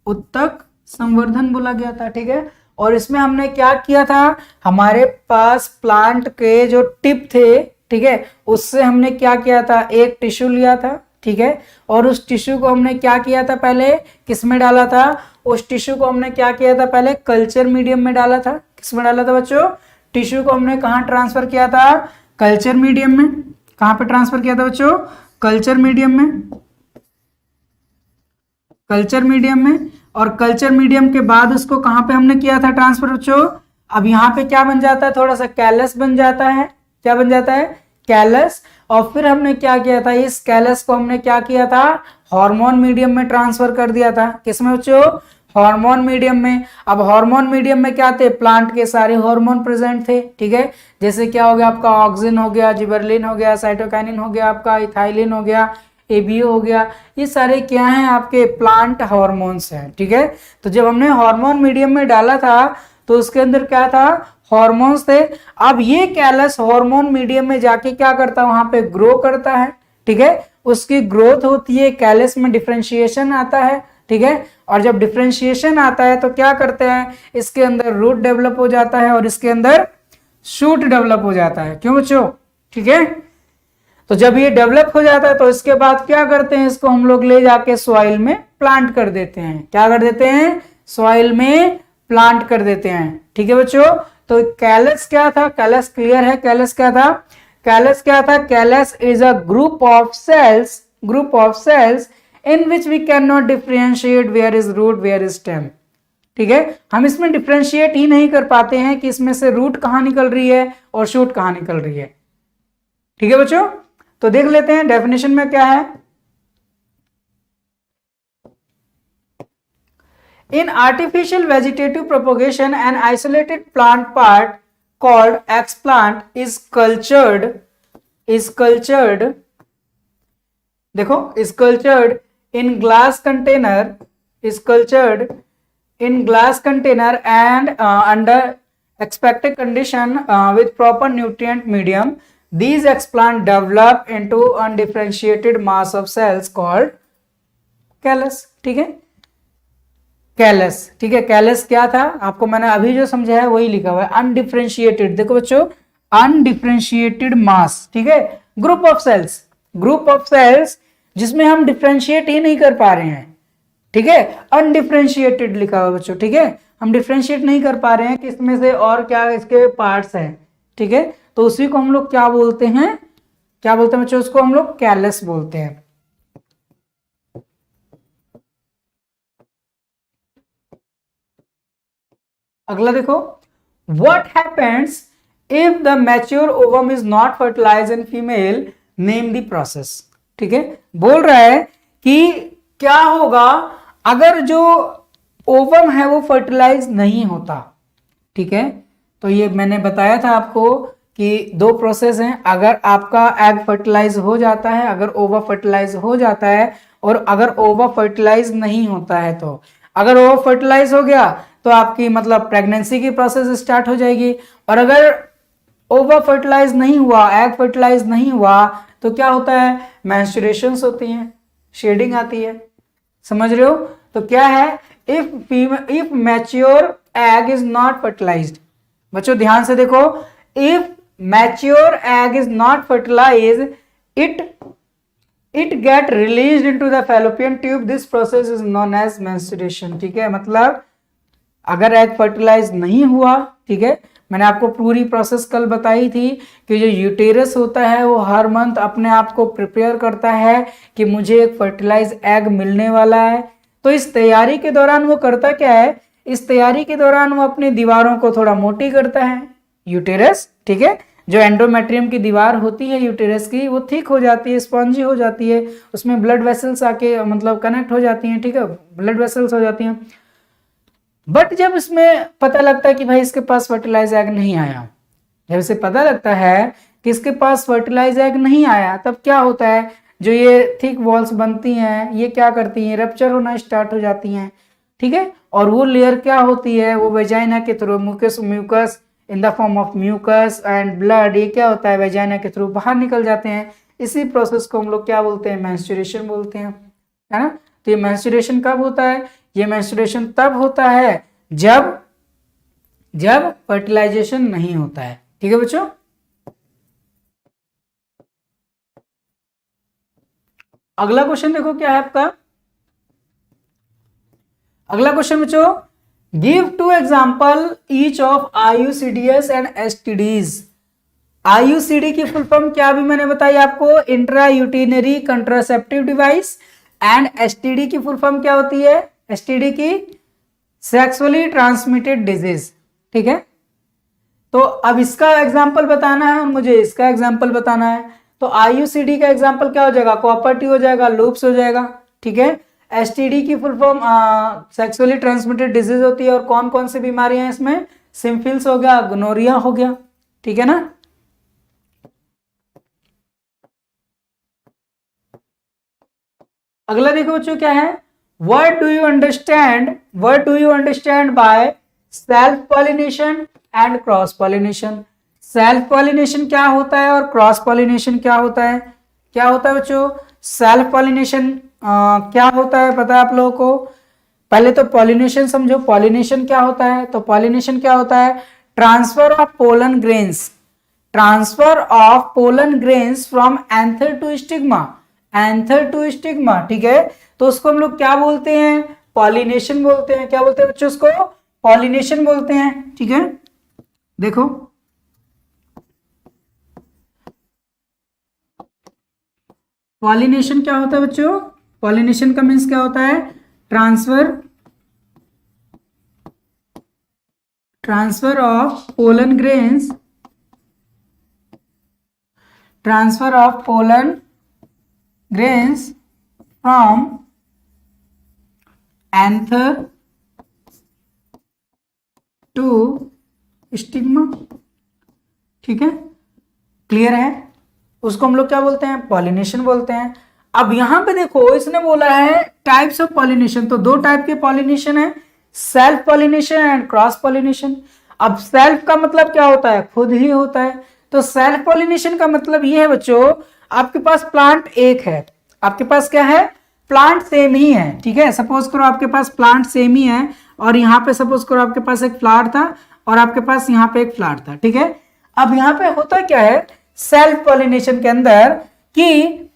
उत्तक संवर्धन बोला गया था। ठीक है, और इसमें हमने क्या किया था, हमारे पास प्लांट के जो टिप थे, ठीक है, उससे हमने क्या किया था, एक टिश्यू लिया था, ठीक है, और उस टिश्यू को हमने क्या किया था, पहले किस में डाला था, उस टिश्यू को हमने क्या किया था, पहले कल्चर मीडियम में डाला था। किस में डाला था बच्चों, टिश्यू को हमने कहाँ ट्रांसफर किया था, कल्चर मीडियम में। कहाँ पे ट्रांसफर किया था बच्चों, कल्चर मीडियम में, कल्चर मीडियम में। और कल्चर मीडियम के बाद उसको कहाँ पे हमने किया था ट्रांसफर बच्चों, अब यहाँ पे क्या बन जाता है, थोड़ा सा कैलस बन जाता है। क्या बन जाता है, कैलस। और फिर हमने क्या किया था, इस कैलस को हमने क्या किया था, हार्मोन मीडियम में ट्रांसफर कर दिया था। किसमें बच्चों, हार्मोन मीडियम में। अब हार्मोन मीडियम में क्या थे, प्लांट के सारे हार्मोन प्रेजेंट थे, ठीक है, जैसे क्या हो गया आपका, ऑक्सिन हो गया, जिबरलिन हो गया, साइटोकाइनिन हो गया, आपका इथाइलिन हो गया, एबीओ हो गया, ये सारे क्या हैं, आपके प्लांट हार्मोन्स हैं, ठीक है। तो जब हमने हार्मोन मीडियम में डाला था तो उसके अंदर क्या था, हार्मोन्स थे। अब ये कैलस हार्मोन मीडियम में जाके क्या करता है, वहां पे ग्रो करता है, ठीक है, उसकी ग्रोथ होती है, कैलस में डिफरेंशिएशन आता है, ठीक है। और जब डिफरेंशिएशन आता है तो क्या करते हैं, इसके अंदर रूट डेवलप हो जाता है और इसके अंदर शूट डेवलप हो जाता है। क्यों बच्चों, ठीक है। तो जब ये डेवलप हो जाता है तो इसके बाद क्या करते हैं, इसको हम लोग ले जाके सॉइल में प्लांट कर देते हैं। क्या कर देते हैं, सॉइल में प्लांट कर देते हैं, ठीक है बच्चों। तो कैलस क्या था, कैलस क्लियर है, कैलस क्या था, कैलस क्या था, callus is a group of cells, group of cells in which we can not differentiate where is root where is stem, ठीक है। हम इसमें डिफरेंशिएट ही नहीं कर पाते हैं कि इसमें से रूट कहां निकल रही है और शूट कहां निकल रही है, ठीक है बच्चों। तो देख लेते हैं डेफिनेशन में क्या है। In artificial vegetative propagation, an isolated plant part called explant is cultured, देखो is cultured in glass container, is cultured in glass container and under expected condition with proper nutrient medium. These explant develop into undifferentiated mass of cells called callus, ठीक है, callus, ठीक है। Callus क्या था, आपको मैंने अभी जो समझाया वही लिखा हुआ है, अनडिफरेंशिएटेड। देखो बच्चों, अनडिफरेंशिएटेड मास, ठीक है, group of cells, group of cells जिसमें हम डिफरेंशिएट ही नहीं कर पा रहे हैं, ठीक है, अनडिफरेंशिएटेड लिखा हुआ बच्चों, ठीक है, हम डिफरेंशिएट नहीं कर पा रहे हैं कि इसमें से और क्या इसके पार्ट्स हैं, ठीक है। तो उसी को हम लोग क्या बोलते हैं, क्या बोलते हैं बच्चों, उसको हम लोग कैलस बोलते हैं। अगला देखो, what happens if the mature ovum is not fertilized in female, name the process, ठीक है। बोल रहा है कि क्या होगा अगर जो ओवम है वो फर्टिलाइज नहीं होता, ठीक है। तो ये मैंने बताया था आपको कि दो प्रोसेस हैं, अगर आपका एग फर्टिलाइज हो जाता है, अगर ओवा फर्टिलाइज हो जाता है, और अगर ओवा फर्टिलाइज नहीं होता है। तो अगर ओवा फर्टिलाइज हो गया तो आपकी मतलब प्रेगनेंसी की प्रोसेस स्टार्ट हो जाएगी, और अगर ओवा फर्टिलाइज नहीं हुआ, एग फर्टिलाइज नहीं हुआ, तो क्या होता है, मेंस्ट्रुएशंस होती हैं, शेडिंग आती है, समझ रहे हो। तो क्या है, if mature egg is not fertilised, बच्चों ध्यान से देखो, if mature egg is not fertilised, it get released into the fallopian tube, this process is known as menstruation, ठीक है। मतलब अगर एग फर्टिलाइज नहीं हुआ, ठीक है, मैंने आपको पूरी प्रोसेस कल बताई थी कि जो यूटेरस होता है वो हर मंथ अपने आप को प्रिपेयर करता है कि मुझे एक फर्टिलाइज एग मिलने वाला है। तो इस तैयारी के दौरान वो करता क्या है, इस तैयारी के दौरान वो अपनी दीवारों को थोड़ा मोटी करता है, यूटेरस, ठीक है। जो एंडोमेट्रियम की दीवार होती है यूटेरस की, वो थिक हो जाती है, स्पॉन्जी हो जाती है, उसमें ब्लड वेसल्स आके मतलब कनेक्ट हो जाती हैं, ठीक है, ब्लड वेसल्स हो जाती हैं। बट जब इसमें पता लगता है कि भाई इसके पास फर्टिलाइज एग नहीं आया, जब इसे पता लगता है कि इसके पास फर्टिलाइज एग नहीं आया, तब क्या होता है, जो ये थिक वॉल्स बनती हैं ये क्या करती हैं, रप्चर होना स्टार्ट हो जाती हैं, ठीक है। और वो लेयर क्या होती है, वो वेजाइना के through mucus in the form of mucus and blood, ये क्या होता है, वेजाइना के थ्रू बाहर निकल जाते हैं। इसी प्रोसेस को हम लोग क्या बोलते हैं, मेंस्ट्रुएशन बोलते हैं, है ना। तो ये मेंस्ट्रुएशन कब होता है, ये मेंस्ट्रुएशन तब होता है जब फर्टिलाइजेशन नहीं होता है, ठीक है बच्चों। अगला क्वेश्चन देखो क्या है आपका। अगला क्वेश्चन बच्चों, give two examples each of IUCDs and STDs। IUCD की फुल फॉर्म क्या भी मैंने बताई आपको, इंट्रा यूटिनरी कंट्रासेप्टिव डिवाइस। एंड STD की फुल फॉर्म क्या होती है, STD की सेक्सुअली ट्रांसमिटेड डिजीज। ठीक है, तो अब इसका एग्जाम्पल बताना है और मुझे इसका एग्जाम्पल बताना है। तो IUCD का एग्जाम्पल क्या हो जाएगा, कॉपर टी हो जाएगा, लूप्स हो जाएगा। ठीक है, STD की full form sexually transmitted disease होती है। और कौन कौन सी बीमारियां हैं इसमें, सिम्फिल्स हो गया, गोनोरिया हो गया। ठीक है ना। अगला देखो बच्चों क्या है, what do you understand by self pollination and cross pollination. Self pollination क्या होता है और क्रॉस पॉलिनेशन क्या होता है। क्या होता है बच्चों, सेल्फ पॉलिनेशन क्या होता है पता है आप लोगों को। पहले तो पॉलिनेशन समझो, पॉलिनेशन क्या होता है। तो पॉलिनेशन क्या होता है, transfer of pollen grains, transfer of pollen grains from anther to stigma, anther to stigma. ठीक है, तो उसको हम लोग क्या बोलते हैं, पॉलिनेशन बोलते हैं। क्या बोलते हैं बच्चों, उसको पॉलिनेशन बोलते हैं। ठीक है, देखो पॉलिनेशन क्या होता है बच्चों, पॉलिनेशन का मीन्स क्या होता है, transfer of pollen grains, transfer of pollen grains from anther to stigma. ठीक है, क्लियर है, उसको हम लोग क्या बोलते हैं, पॉलिनेशन बोलते हैं। अब यहां पे देखो इसने बोला है टाइप्स ऑफ पॉलिनेशन, तो दो टाइप के पॉलिनेशन है, self pollination and cross pollination. अब सेल्फ का मतलब क्या होता है, खुद ही होता है। तो सेल्फ पॉलिनेशन का मतलब ये है बच्चों, आपके पास प्लांट एक है, आपके पास क्या है, प्लांट सेम ही है। ठीक है, सपोज करो आपके पास प्लांट सेम ही है और यहाँ पे सपोज करो आपके पास एक फ्लावर था और आपके पास यहाँ पे एक फ्लावर था। ठीक है, अब यहाँ पे होता क्या है सेल्फ पॉलिनेशन के अंदर कि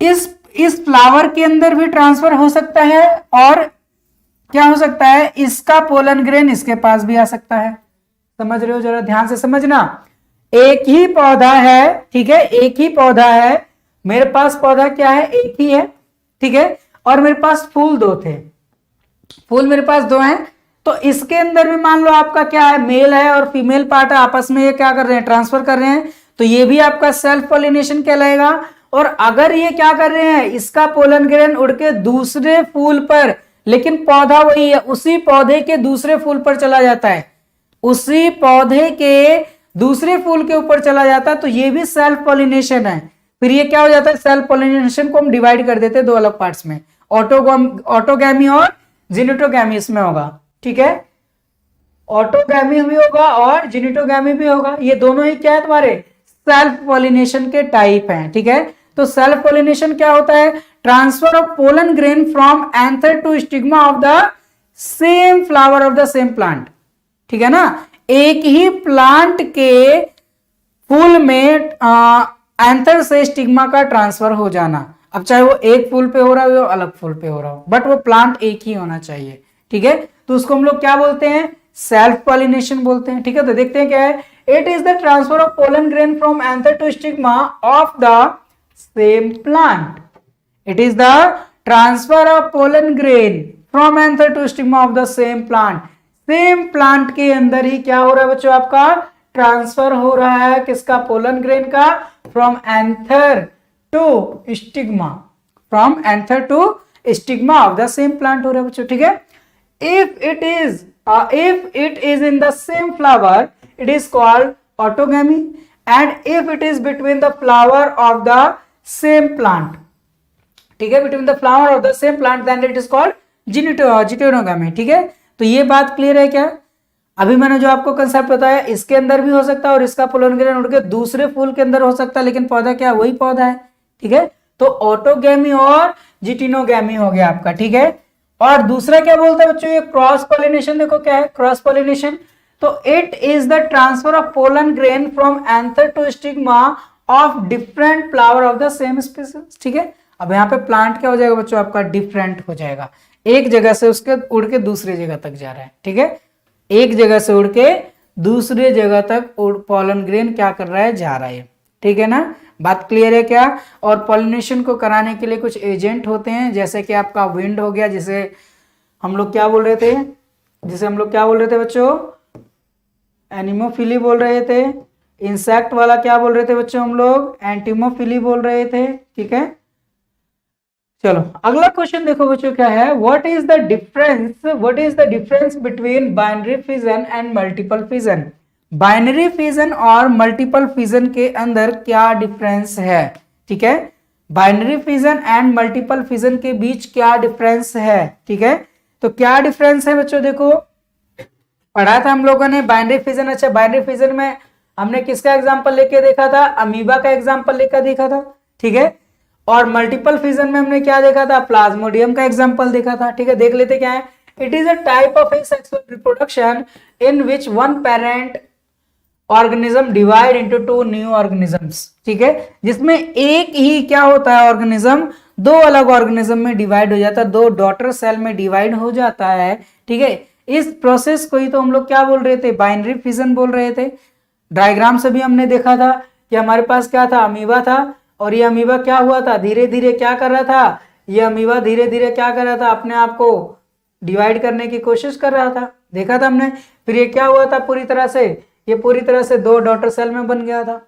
इस फ्लावर के अंदर भी ट्रांसफर हो सकता है और क्या हो सकता है, इसका पोलन ग्रेन इसके पास भी आ सकता है। समझ रहे हो, जरा ध्यान से समझना। एक ही पौधा है, ठीक है, एक ही पौधा है, मेरे पास पौधा क्या है, एक ही है। ठीक है, और मेरे पास फूल दो थे, फूल मेरे पास दो हैं। तो इसके अंदर भी मान लो आपका क्या है, मेल है और फीमेल पार्ट है, आपस में ये क्या कर रहे हैं, ट्रांसफर कर रहे हैं। तो ये भी आपका सेल्फ पॉलिनेशन कहलाएगा। और अगर ये क्या कर रहे हैं, इसका पोलन ग्रेन उड़ के दूसरे फूल पर, लेकिन पौधा वही है, उसी पौधे के दूसरे फूल पर चला जाता है, उसी पौधे के दूसरे फूल के ऊपर चला जाता है, तो ये भी सेल्फ पॉलिनेशन है। फिर ये क्या हो जाता है, सेल्फ पॉलिनेशन को हम डिवाइड कर देते हैं दो अलग पार्ट्स में, ऑटोगैमी और जिनेटोगैमी इसमें होगा। ठीक है, ऑटोगैमी भी होगा और जिनेटोगैमी भी होगा। ये दोनों ही क्या है, तुम्हारे सेल्फ पॉलिनेशन के टाइप हैं। ठीक है, तो सेल्फ पॉलिनेशन क्या होता है, transfer of pollen grain from anther to stigma of the same flower of the same plant. ठीक है ना, एक ही प्लांट के फूल में एंथर से स्टिग्मा का ट्रांसफर हो जाना। अब चाहे वो एक फूल पे हो रहा हो, अलग फूल पे हो रहा हो, बट वो प्लांट एक ही होना चाहिए। ठीक है, तो उसको हम लोग क्या बोलते हैं, सेल्फ पॉलिनेशन बोलते हैं। ठीक है, तो देखते हैं क्या है, it is the transfer of pollen grain from anther to stigma of the same plant. It is the transfer of pollen grain from anther to stigma of the same plant. Same plant के अंदर ही क्या हो रहा है बच्चों, आपका transfer हो रहा है किसका, पोलन ग्रेन का, from anther to stigma, from anther to stigma of the same plant हो रहा है बच्चों। ठीक है, if it is in the same flower, it is called autogamy, and if it is between the flower of the same plant, ठीक है, between the flower of the same plant, then it is called genitogamy। ठीक है, तो ये बात clear है क्या। अभी मैंने जो आपको कंसेप्ट बताया, इसके अंदर भी हो सकता है और इसका पोलन ग्रेन उड़ के दूसरे फूल के अंदर हो सकता है, लेकिन पौधा क्या वही पौधा है। ठीक है, तो ऑटोगैमी और जिटिनोगैमी हो गया आपका। ठीक है, और दूसरा क्या बोलता है बच्चों, ये क्रॉस पॉलिनेशन। देखो क्या है क्रॉस पॉलिनेशन, तो it is the transfer of pollen grain from anther to stigma of different flower of the same species. ठीक है, अब यहाँ पे प्लांट क्या हो जाएगा बच्चों, आपका डिफरेंट हो जाएगा, एक जगह से उसके उड़ के दूसरी जगह तक जा रहा है, ठीक है, एक जगह से उड़ के दूसरी जगह तक पॉलन ग्रेन क्या कर रहा है, जा रहा है, ठीक है ना, बात क्लियर है क्या। और पॉलिनेशन को कराने के लिए कुछ एजेंट होते हैं, जैसे कि आपका विंड हो गया, जिसे हम लोग क्या बोल रहे थे, जिसे हम लोग क्या बोल रहे थे बच्चों, एनिमोफिली बोल रहे थे। इंसेक्ट वाला क्या बोल रहे थे बच्चों, हम लोग एंटीमोफिली बोल रहे थे, ठीक है। चलो अगला क्वेश्चन देखो बच्चों क्या है, what is the difference between binary fission and multiple fission. Binary fission और मल्टीपल फिजन के अंदर क्या डिफरेंस है, ठीक है, binary fission and multiple fission के बीच क्या डिफरेंस है, ठीक है। तो क्या डिफरेंस है बच्चों, देखो पढ़ा था हम लोगों ने बाइनरी फिजन। अच्छा, बाइनरी फिजन में हमने किसका एग्जांपल लेके देखा था, अमीबा का एग्जांपल लेकर देखा था, ठीक है। और मल्टीपल फिजन में हमने क्या देखा था, प्लाज्मोडियम का एग्जांपल देखा था, ठीक है। देख लेते क्या है, it is a type of asexual reproduction in which one parent organism divide into two new organisms, ठीक है, जिसमें एक ही क्या होता है ऑर्गेनिज्म दो अलग ऑर्गेनिज्म में डिवाइड हो जाता है, दो डॉटर सेल में डिवाइड हो जाता है, ठीक है। इस प्रोसेस को ही तो हम लोग क्या बोल रहे थे, बाइनरी फिजन बोल रहे थे। डायग्राम से भी हमने देखा था कि हमारे पास क्या था, अमीबा था, और ये अमीबा क्या हुआ था, धीरे धीरे क्या कर रहा था, ये अमीबा धीरे धीरे क्या कर रहा था, अपने आप को डिवाइड करने की कोशिश कर रहा था, देखा था हमने। फिर ये क्या हुआ था, पूरी तरह से ये पूरी तरह से दो डॉटर सेल में बन गया था,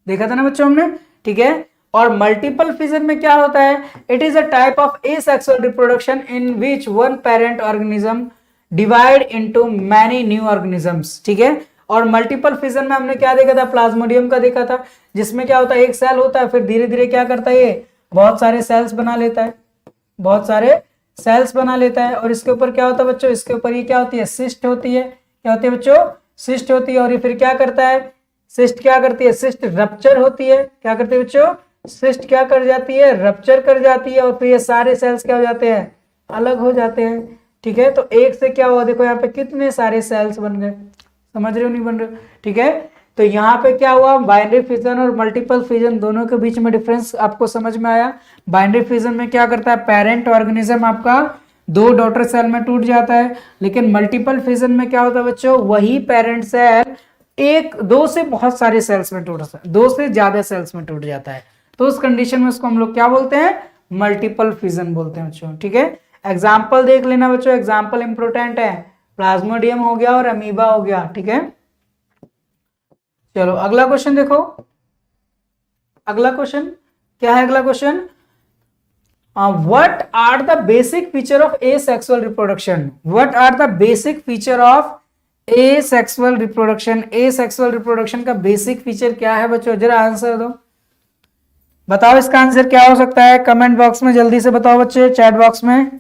देखा था ना बच्चों हमने, ठीक है। और मल्टीपल फिजन में क्या होता है, it is a type of asexual reproduction in which one parent organism divide into many new organisms, ठीक है। और मल्टीपल फिजन में हमने क्या देखा था, प्लाज्मोडियम का देखा था, जिसमें क्या होता है, एक सेल होता है, फिर धीरे धीरे क्या करता है, ये बहुत सारे सेल्स बना लेता है, बहुत सारे सेल्स बना लेता है। और इसके ऊपर क्या होता है बच्चों, इसके ऊपर ये क्या होती है, सिस्ट होती है, क्या होती है बच्चों, सिस्ट होती है। और ये फिर क्या करता है, सिस्ट क्या करती है, सिस्ट रप्चर होती है, क्या करती है बच्चों, सिस्ट क्या कर जाती है, रप्चर कर जाती है, और फिर ये सारे सेल्स क्या हो जाते हैं, अलग हो जाते हैं, ठीक है। तो एक से क्या हुआ, देखो यहाँ पे कितने सारे सेल्स बन गए, समझ रहे हो नहीं बन रहे हो, ठीक है। तो यहाँ पे क्या हुआ, बाइनरी फिजन और मल्टीपल फिजन दोनों के बीच में डिफरेंस आपको समझ में आया। बाइनरी फिजन में क्या करता है, पेरेंट ऑर्गेनिज्म आपका दो डॉटर सेल में टूट जाता है, लेकिन मल्टीपल फिजन में क्या होता है बच्चों, वही पेरेंट सेल एक दो से बहुत सारे सेल्स में टूट जाता है, दो से ज्यादा सेल्स में टूट जाता है। तो उस कंडीशन में उसको हम लोग क्या बोलते हैं, मल्टीपल फिजन बोलते हैं बच्चों, ठीक है। एग्जाम्पल देख लेना बच्चों, एग्जाम्पल इंपोर्टेंट है, प्लाज्मोडियम हो गया और अमीबा हो गया, ठीक है। चलो अगला क्वेश्चन देखो, अगला क्वेश्चन क्या है, अगला question, what are the basic feature of asexual reproduction, what are the basic feature of asexual reproduction. Asexual reproduction का बेसिक फीचर क्या है बच्चों, जरा आंसर दो, बताओ इसका आंसर क्या हो सकता है, कमेंट बॉक्स में जल्दी से बताओ बच्चे, चैट बॉक्स में।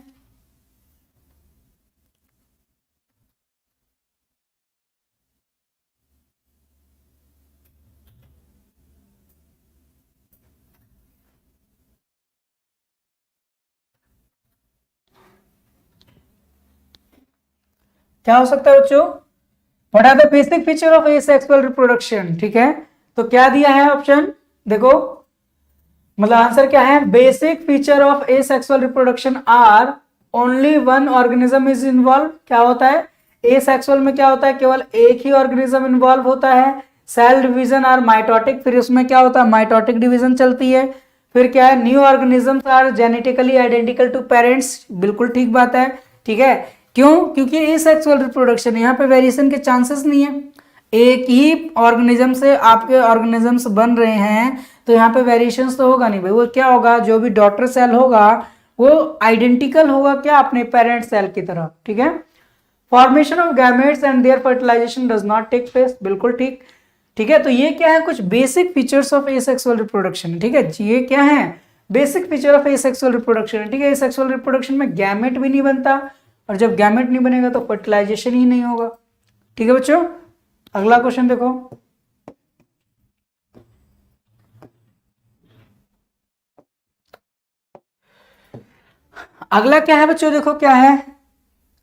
क्या हो सकता है बच्चों, what are the basic feature of asexual reproduction, ठीक है। तो क्या दिया है ऑप्शन, देखो मतलब आंसर क्या है, basic feature of asexual reproduction are only one organism is involve. क्या होता है, एसेक्सुअल में क्या होता है, केवल एक ही ऑर्गेनिज्म इन्वॉल्व होता है। सेल डिवीजन आर माइटोटिक, फिर उसमें क्या होता है, माइटोटिक डिवीजन चलती है। फिर क्या है, new organisms are genetically identical to parents, बिल्कुल ठीक बात है, ठीक है। क्यों, क्योंकि एसेक्सुअल रिप्रोडक्शन, यहाँ पे वेरिएशन के चांसेस नहीं है, एक ही ऑर्गेनिज्म से आपके ऑर्गेनिजम्स बन रहे हैं, तो यहाँ पे वेरिएशंस तो होगा नहीं भाई। वो क्या होगा, जो भी डॉटर सेल होगा वो आइडेंटिकल होगा क्या, अपने पेरेंट सेल की तरह, ठीक है। Formation of gametes and their fertilisation does not take place, बिल्कुल ठीक, ठीक है। तो ये क्या है, कुछ basic features of asexual reproduction, ठीक है। ये क्या है, basic feature of asexual reproduction, ठीक है। एसेक्सुअल रिप्रोडक्शन में गैमेट भी नहीं बनता, और जब गैमेट नहीं बनेगा तो फर्टिलाइजेशन ही नहीं होगा, ठीक है बच्चों। अगला क्वेश्चन देखो, अगला क्या है बच्चों, देखो क्या है,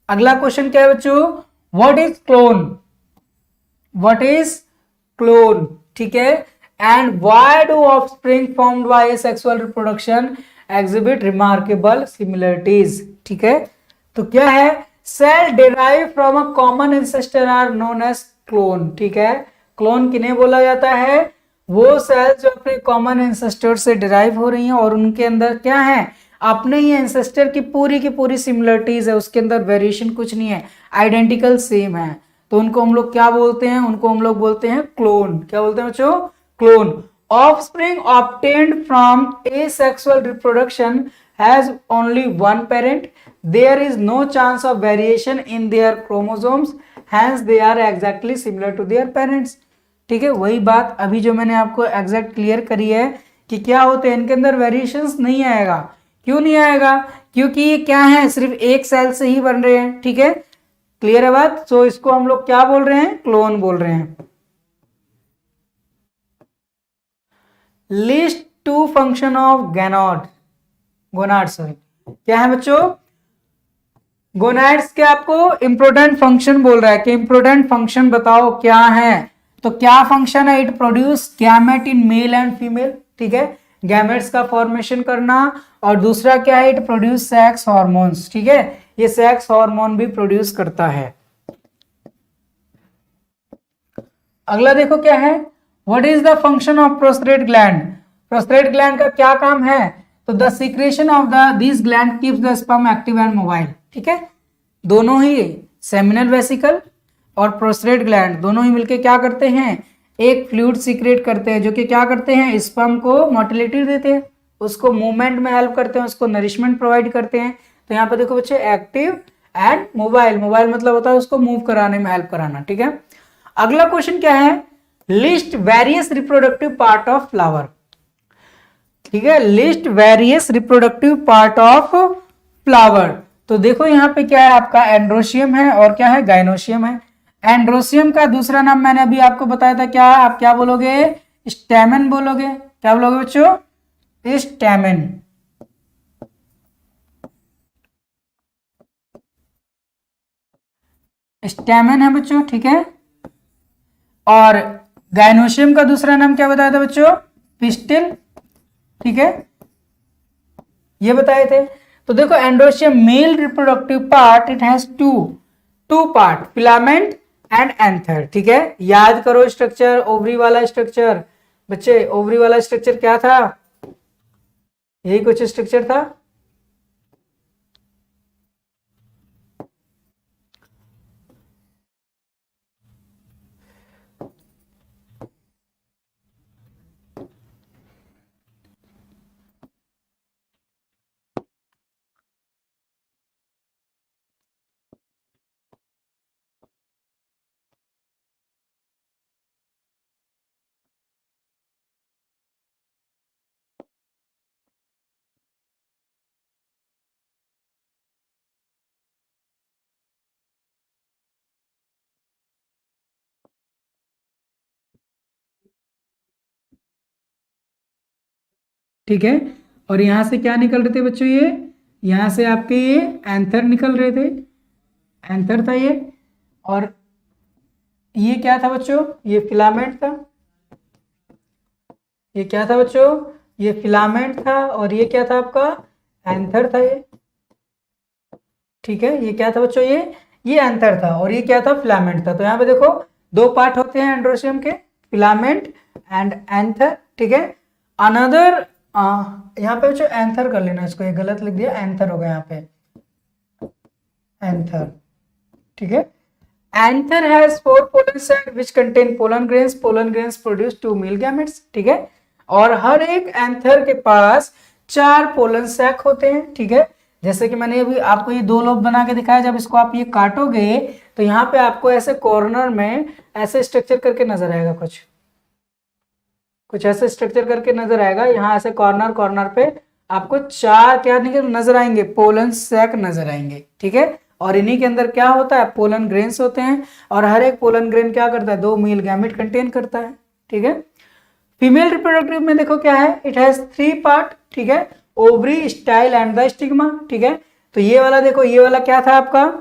अगला क्वेश्चन क्या है बच्चों, what is clone, what is clone, ठीक है। And why do offspring formed by asexual reproduction exhibit remarkable similarities. ठीक है, तो क्या है, cell derive from a common ancestor are known as clone. ठीक है, क्लोन किन्हें बोला जाता है, वो सेल जो अपने कॉमन एंसेस्टर से डिराइव हो रही हैं और उनके अंदर क्या है, अपने ही एंसेस्टर की पूरी सिमिलरिटीज है, उसके अंदर वेरिएशन कुछ नहीं है, आइडेंटिकल सेम है, तो उनको हम लोग क्या बोलते हैं, उनको हम लोग बोलते हैं क्लोन। क्या बोलते हैं बच्चों, clone. Offspring obtained from asexual reproduction has only one parent. There is no chance of variation in their chromosomes, hence they are exactly similar to their parents। ठीक है, वही बात अभी जो मैंने आपको एग्जैक्ट क्लियर करी है कि क्या होते हैं, इनके अंदर वेरिएशंस नहीं आएगा। क्यों नहीं आएगा, क्योंकि ये क्या है, सिर्फ एक सेल से ही बन रहे हैं। ठीक है, क्लियर है बात। सो इसको हम लोग क्या बोल रहे हैं, क्लोन बोल रहे हैं। List two function of gonad sorry, क्या है बच्चों, गोनाड्स के आपको इंपोर्टेंट फंक्शन बोल रहा है कि इंपोर्टेंट फंक्शन बताओ क्या है। तो क्या फंक्शन है, it produce gamete in male and female. ठीक है, गैमेट्स का फॉर्मेशन करना, और दूसरा क्या है, इट प्रोड्यूस सेक्स हार्मोन्स। ठीक है, ये सेक्स हार्मोन भी प्रोड्यूस करता है। अगला देखो क्या है, what is the function of prostate gland. Prostate gland का क्या काम है, तो the secretion of this gland keeps the sperm active and mobile. ठीक है, दोनों ही सेमिनल वेसिकल और प्रोस्टेट ग्लैंड दोनों ही मिलके क्या करते हैं, एक फ्लूइड सीक्रेट करते हैं, जो कि क्या करते हैं, स्पर्म को मोटिलिटी देते हैं, उसको मूवमेंट में हेल्प करते हैं, उसको नरिशमेंट प्रोवाइड करते हैं। तो यहाँ पे देखो बच्चे, एक्टिव एंड मोबाइल, मोबाइल मतलब होता है उसको मूव कराने में हेल्प कराना। ठीक है, अगला क्वेश्चन क्या है, list various reproductive part of flower. ठीक है, list various reproductive part of flower. तो देखो यहाँ पे क्या है, आपका एंड्रोशियम है और क्या है, गाइनोशियम है। एंड्रोशियम का दूसरा नाम मैंने अभी आपको बताया था, क्या आप क्या बोलोगे, स्टैमेन बोलोगे। क्या बोलोगे बच्चों, स्टैमेन। स्टैमेन है बच्चों। ठीक है, और गाइनोशियम का दूसरा नाम क्या बताया था बच्चों, पिस्टिल। ठीक है, ये बताए थे। तो देखो, androecium male reproductive part, it has two part, filament and anther. ठीक है, याद करो स्ट्रक्चर, ओवरी वाला स्ट्रक्चर। बच्चे ओवरी वाला स्ट्रक्चर क्या था, यही कुछ स्ट्रक्चर था। ठीक है, और यहां से क्या निकल रहे थे बच्चों, ये यहां से आपके ये एंथर निकल रहे थे, एंथर था ये। और ये क्या था बच्चों, ये फिलामेंट था। ये क्या था बच्चों, ये फिलामेंट था, और ये क्या था आपका, एंथर था ये। ठीक है, ये क्या था बच्चों, ये एंथर था, और ये क्या था, फिलामेंट था। तो यहाँ पे देखो, दो पार्ट होते हैं एंड्रोशियम के, फिलामेंट एंड एंथर। ठीक है, अनदर यहाँ पे बच्चों एंथर कर लेना, इसको ये गलत लिख दिया, एंथर होगा यहाँ पे, एंथर। ठीक है, anther has 4 pollen sac which contain pollen grains. Pollen grains produce 2 male gametes. ठीक है, और हर एक एंथर के पास 4 पोलन सैक होते हैं। ठीक है, जैसे कि मैंने अभी आपको ये 2 लोब बना के दिखाया, जब इसको आप ये काटोगे तो यहाँ पे आपको ऐसे कॉर्नर में ऐसे स्ट्रक्चर करके नजर आएगा, कुछ ऐसे स्ट्रक्चर करके नजर आएगा। यहाँ ऐसे कॉर्नर पे आपको 4 क्या नजर आएंगे, पोलन सैक नजर आएंगे। ठीक है, और इन्हीं के अंदर क्या होता है, पोलन ग्रेन्स होते हैं, और हर एक पोलन ग्रेन क्या करता है, 2 मेल गैमेट कंटेन करता है। ठीक है, फीमेल रिप्रोडक्टिव में देखो क्या है, इट हैज 3 पार्ट। ठीक है, ovary, style and the stigma. ठीक है, तो ये वाला देखो, ये वाला क्या था आपका,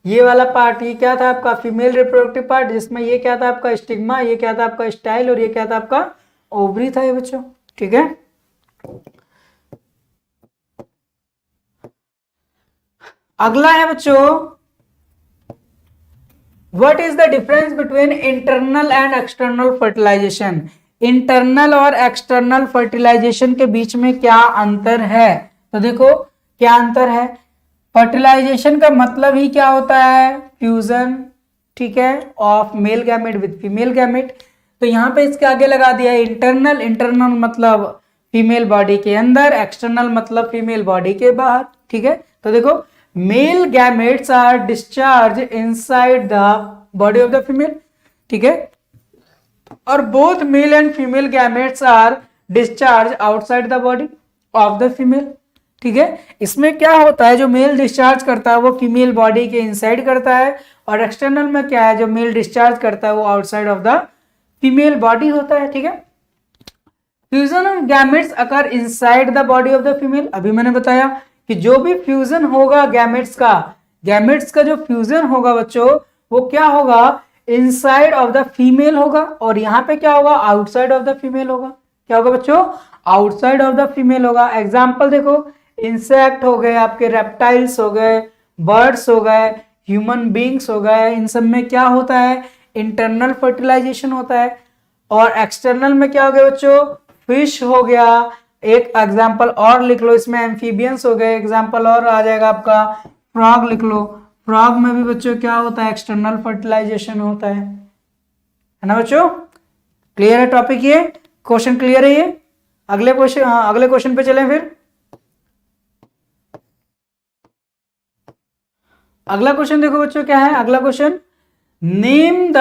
ये वाला पार्ट, ये क्या था आपका, फीमेल रिप्रोडक्टिव पार्ट, जिसमें ये क्या था आपका, स्टिग्मा, ये क्या था आपका, स्टाइल, और ये क्या था आपका, ओवरी था ये बच्चों। ठीक है, अगला है बच्चों, what is the difference between internal and external fertilisation. Internal और एक्सटर्नल फर्टिलाइजेशन के बीच में क्या अंतर है। तो देखो क्या अंतर है। फर्टिलाइजेशन का मतलब ही क्या होता है, फ्यूजन, ठीक है, of male gamete with female gamete. तो यहाँ पे इसके आगे लगा दिया इंटरनल। इंटरनल मतलब फीमेल बॉडी के अंदर, एक्सटर्नल मतलब फीमेल बॉडी के बाहर, ठीक है। तो देखो male gametes are discharge inside the body of the female, ठीक है, और both male and female gametes are discharge outside the body of the female, ठीक है। इसमें क्या होता है, जो मेल डिस्चार्ज करता है वो फीमेल बॉडी के इनसाइड करता है, और एक्सटर्नल में क्या है, जो मेल डिस्चार्ज करता है वो outside of the female body होता है, ठीक है। Fusion of gametes occur inside the body of the female. अभी मैंने बताया कि जो भी फ्यूजन होगा गैमेट्स का जो फ्यूजन होगा बच्चों वो क्या होगा, इनसाइड ऑफ द फीमेल होगा, और यहाँ पे क्या होगा, आउटसाइड ऑफ द फीमेल होगा। क्या होगा बच्चों, आउटसाइड ऑफ द फीमेल होगा। एग्जाम्पल देखो, इंसेक्ट हो गए, आपके रेप्टाइल्स हो गए, बर्ड्स हो गए, ह्यूमन बींग्स हो गए, इन सब में क्या होता है, इंटरनल फर्टिलाइजेशन होता है। और एक्सटर्नल में क्या हो गया बच्चों, फिश हो गया, एक एग्जाम्पल और लिख लो इसमें, एम्फीबियंस हो गए, एग्जाम्पल और आ जाएगा आपका फ्रॉग लिख लो। फ्रॉग में भी बच्चों क्या होता है, एक्सटर्नल फर्टिलाइजेशन होता है ना बच्चों। क्लियर है टॉपिक, ये क्वेश्चन क्लियर है ये। अगले क्वेश्चन, हाँ अगले क्वेश्चन पे चलें फिर। अगला क्वेश्चन देखो बच्चों क्या है, अगला question, name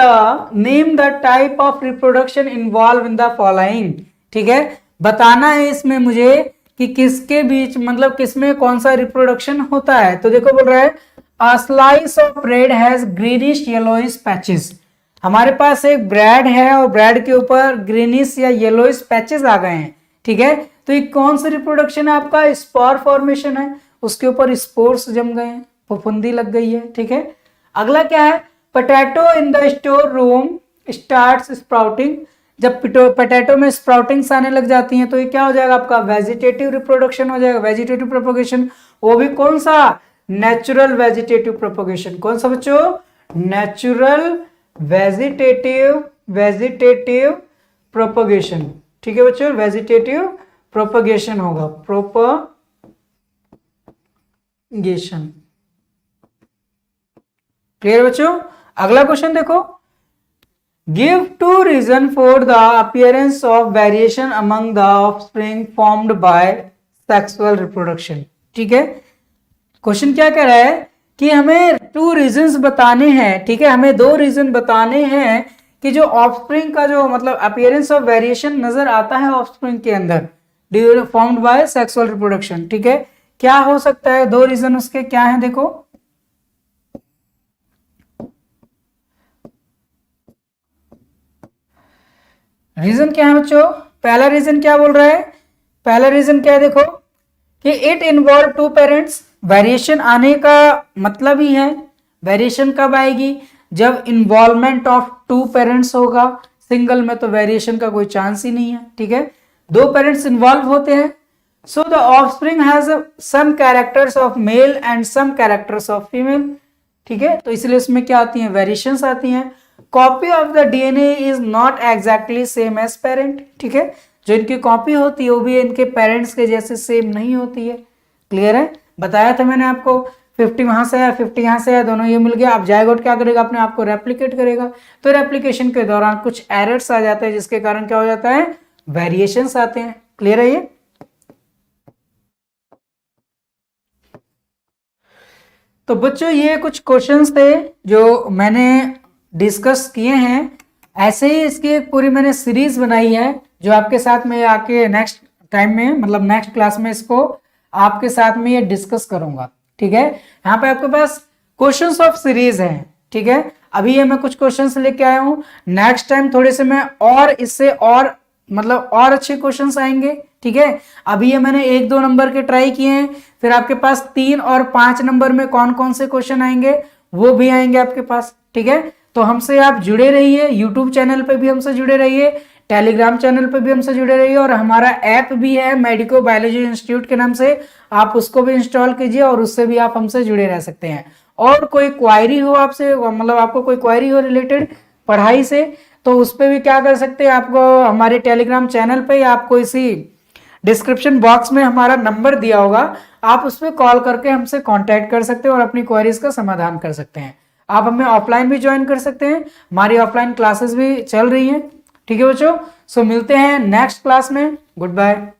the type of reproduction involve in the following, ठीक है। बताना है इसमें मुझे कि किसके बीच, मतलब किसमें कौन सा रिप्रोडक्शन होता है। तो देखो बोल रहा है a slice of bread has greenish yellowish patches. हमारे पास एक ब्रेड है और ब्रेड के ऊपर ग्रीनिश या येलोइश पैचेस आ गए हैं, ठीक है। तो ये कौन सा रिप्रोडक्शन है आपका, स्पोर फॉर्मेशन है, उसके ऊपर स्पोर्स जम गए हैं, फफूंदी लग गई है, ठीक है। अगला क्या है, potato in the store room starts sprouting. जब पोटैटो में स्प्राउटिंग्स आने लग जाती हैं तो ये क्या हो जाएगा आपका, वेजिटेटिव रिप्रोडक्शन हो जाएगा, वेजिटेटिव प्रोपोगेशन। वो भी कौन सा, नेचुरल वेजिटेटिव प्रोपोगेशन। कौन सा बच्चों, नेचुरल वेजिटेटिव प्रोपोगेशन, ठीक है बच्चों, वेजिटेटिव प्रोपोगेशन होगा, प्रोपोगेशन। क्लियर बच्चों। अगला क्वेश्चन देखो, give two reason for the appearance of variation among the offspring formed by sexual reproduction, ठीक है। क्वेश्चन क्या कह रहा है कि हमें 2 रीजंस बताने हैं, ठीक है, हमें 2 रीजन बताने हैं कि जो ऑफस्प्रिंग का जो मतलब अपीयरेंस ऑफ वेरिएशन नजर आता है ऑफस्प्रिंग के अंदर फॉर्म्ड बाय सेक्सुअल रिप्रोडक्शन, ठीक है, क्या हो सकता है। 2 रीजन उसके क्या है, देखो रीजन क्या है बच्चों। पहला रीजन क्या बोल रहा है, पहला रीजन क्या है देखो कि इट इन्वॉल्व 2 पेरेंट्स। वेरिएशन आने का मतलब ही है, वेरिएशन कब आएगी, जब इन्वॉल्वमेंट ऑफ 2 पेरेंट्स होगा। सिंगल में तो वेरिएशन का कोई चांस ही नहीं है, ठीक है। 2 पेरेंट्स इन्वॉल्व होते हैं। So the offspring has some characters of male and some characters of female, ठीक है। तो इसलिए इसमें क्या आती हैं, वेरिएशंस आती हैं। Copy of the DNA is not exactly same as parent, ठीक है, जो इनकी कॉपी होती है वो भी इनके पेरेंट्स के जैसे सेम नहीं होती है। क्लियर है, बताया था मैंने आपको, 50 वहां से आया, 50 यहाँ से आया, दोनों ये मिल गया। अब जायगोट क्या करेगा, अपने आप को रेप्लिकेट करेगा। तो रेप्लिकेशन के दौरान कुछ एरर्स आ जाते हैं जिसके कारण क्या हो जाता है, वेरिएशंस आते हैं। क्लियर है ये। तो बच्चों ये कुछ क्वेश्चंस थे जो मैंने डिस्कस किए हैं। ऐसे ही इसकी एक पूरी मैंने सीरीज बनाई है जो आपके साथ में आके नेक्स्ट टाइम में, मतलब नेक्स्ट क्लास में इसको आपके साथ में ये डिस्कस करूंगा, ठीक है। यहाँ पे आपके पास क्वेश्चंस ऑफ सीरीज है, ठीक है। अभी ये मैं कुछ क्वेश्चंस लेके आया हूँ, नेक्स्ट टाइम थोड़े से मैं और इससे और मतलब और अच्छे क्वेश्चंस आएंगे, ठीक है। अभी ये मैंने 1-2 नंबर के ट्राई किए हैं, फिर आपके पास 3 और 5 नंबर में कौन कौन से क्वेश्चन आएंगे वो भी आएंगे आपके पास, ठीक है। तो हमसे आप जुड़े रहिए, यूट्यूब चैनल पे भी हमसे जुड़े रहिए, टेलीग्राम चैनल पे भी हमसे जुड़े रहिए और हमारा ऐप भी है मेडिको बायोलॉजी इंस्टीट्यूट के नाम से, आप उसको भी इंस्टॉल कीजिए और उससे भी आप हमसे जुड़े रह सकते हैं। और कोई क्वायरी हो आपसे, मतलब आपको कोई क्वायरी हो रिलेटेड पढ़ाई से, तो उस पर भी क्या कर सकते हैं, आपको हमारे टेलीग्राम चैनल पे या आपको इसी डिस्क्रिप्शन बॉक्स में हमारा नंबर दिया होगा, आप उस पर कॉल करके हमसे कांटेक्ट कर सकते हैं और अपनी क्वेरीज का समाधान कर सकते हैं। आप हमें ऑफलाइन भी ज्वाइन कर सकते हैं, हमारी ऑफलाइन क्लासेस भी चल रही हैं। ठीक है बच्चों, सो मिलते हैं नेक्स्ट क्लास में। Good bye.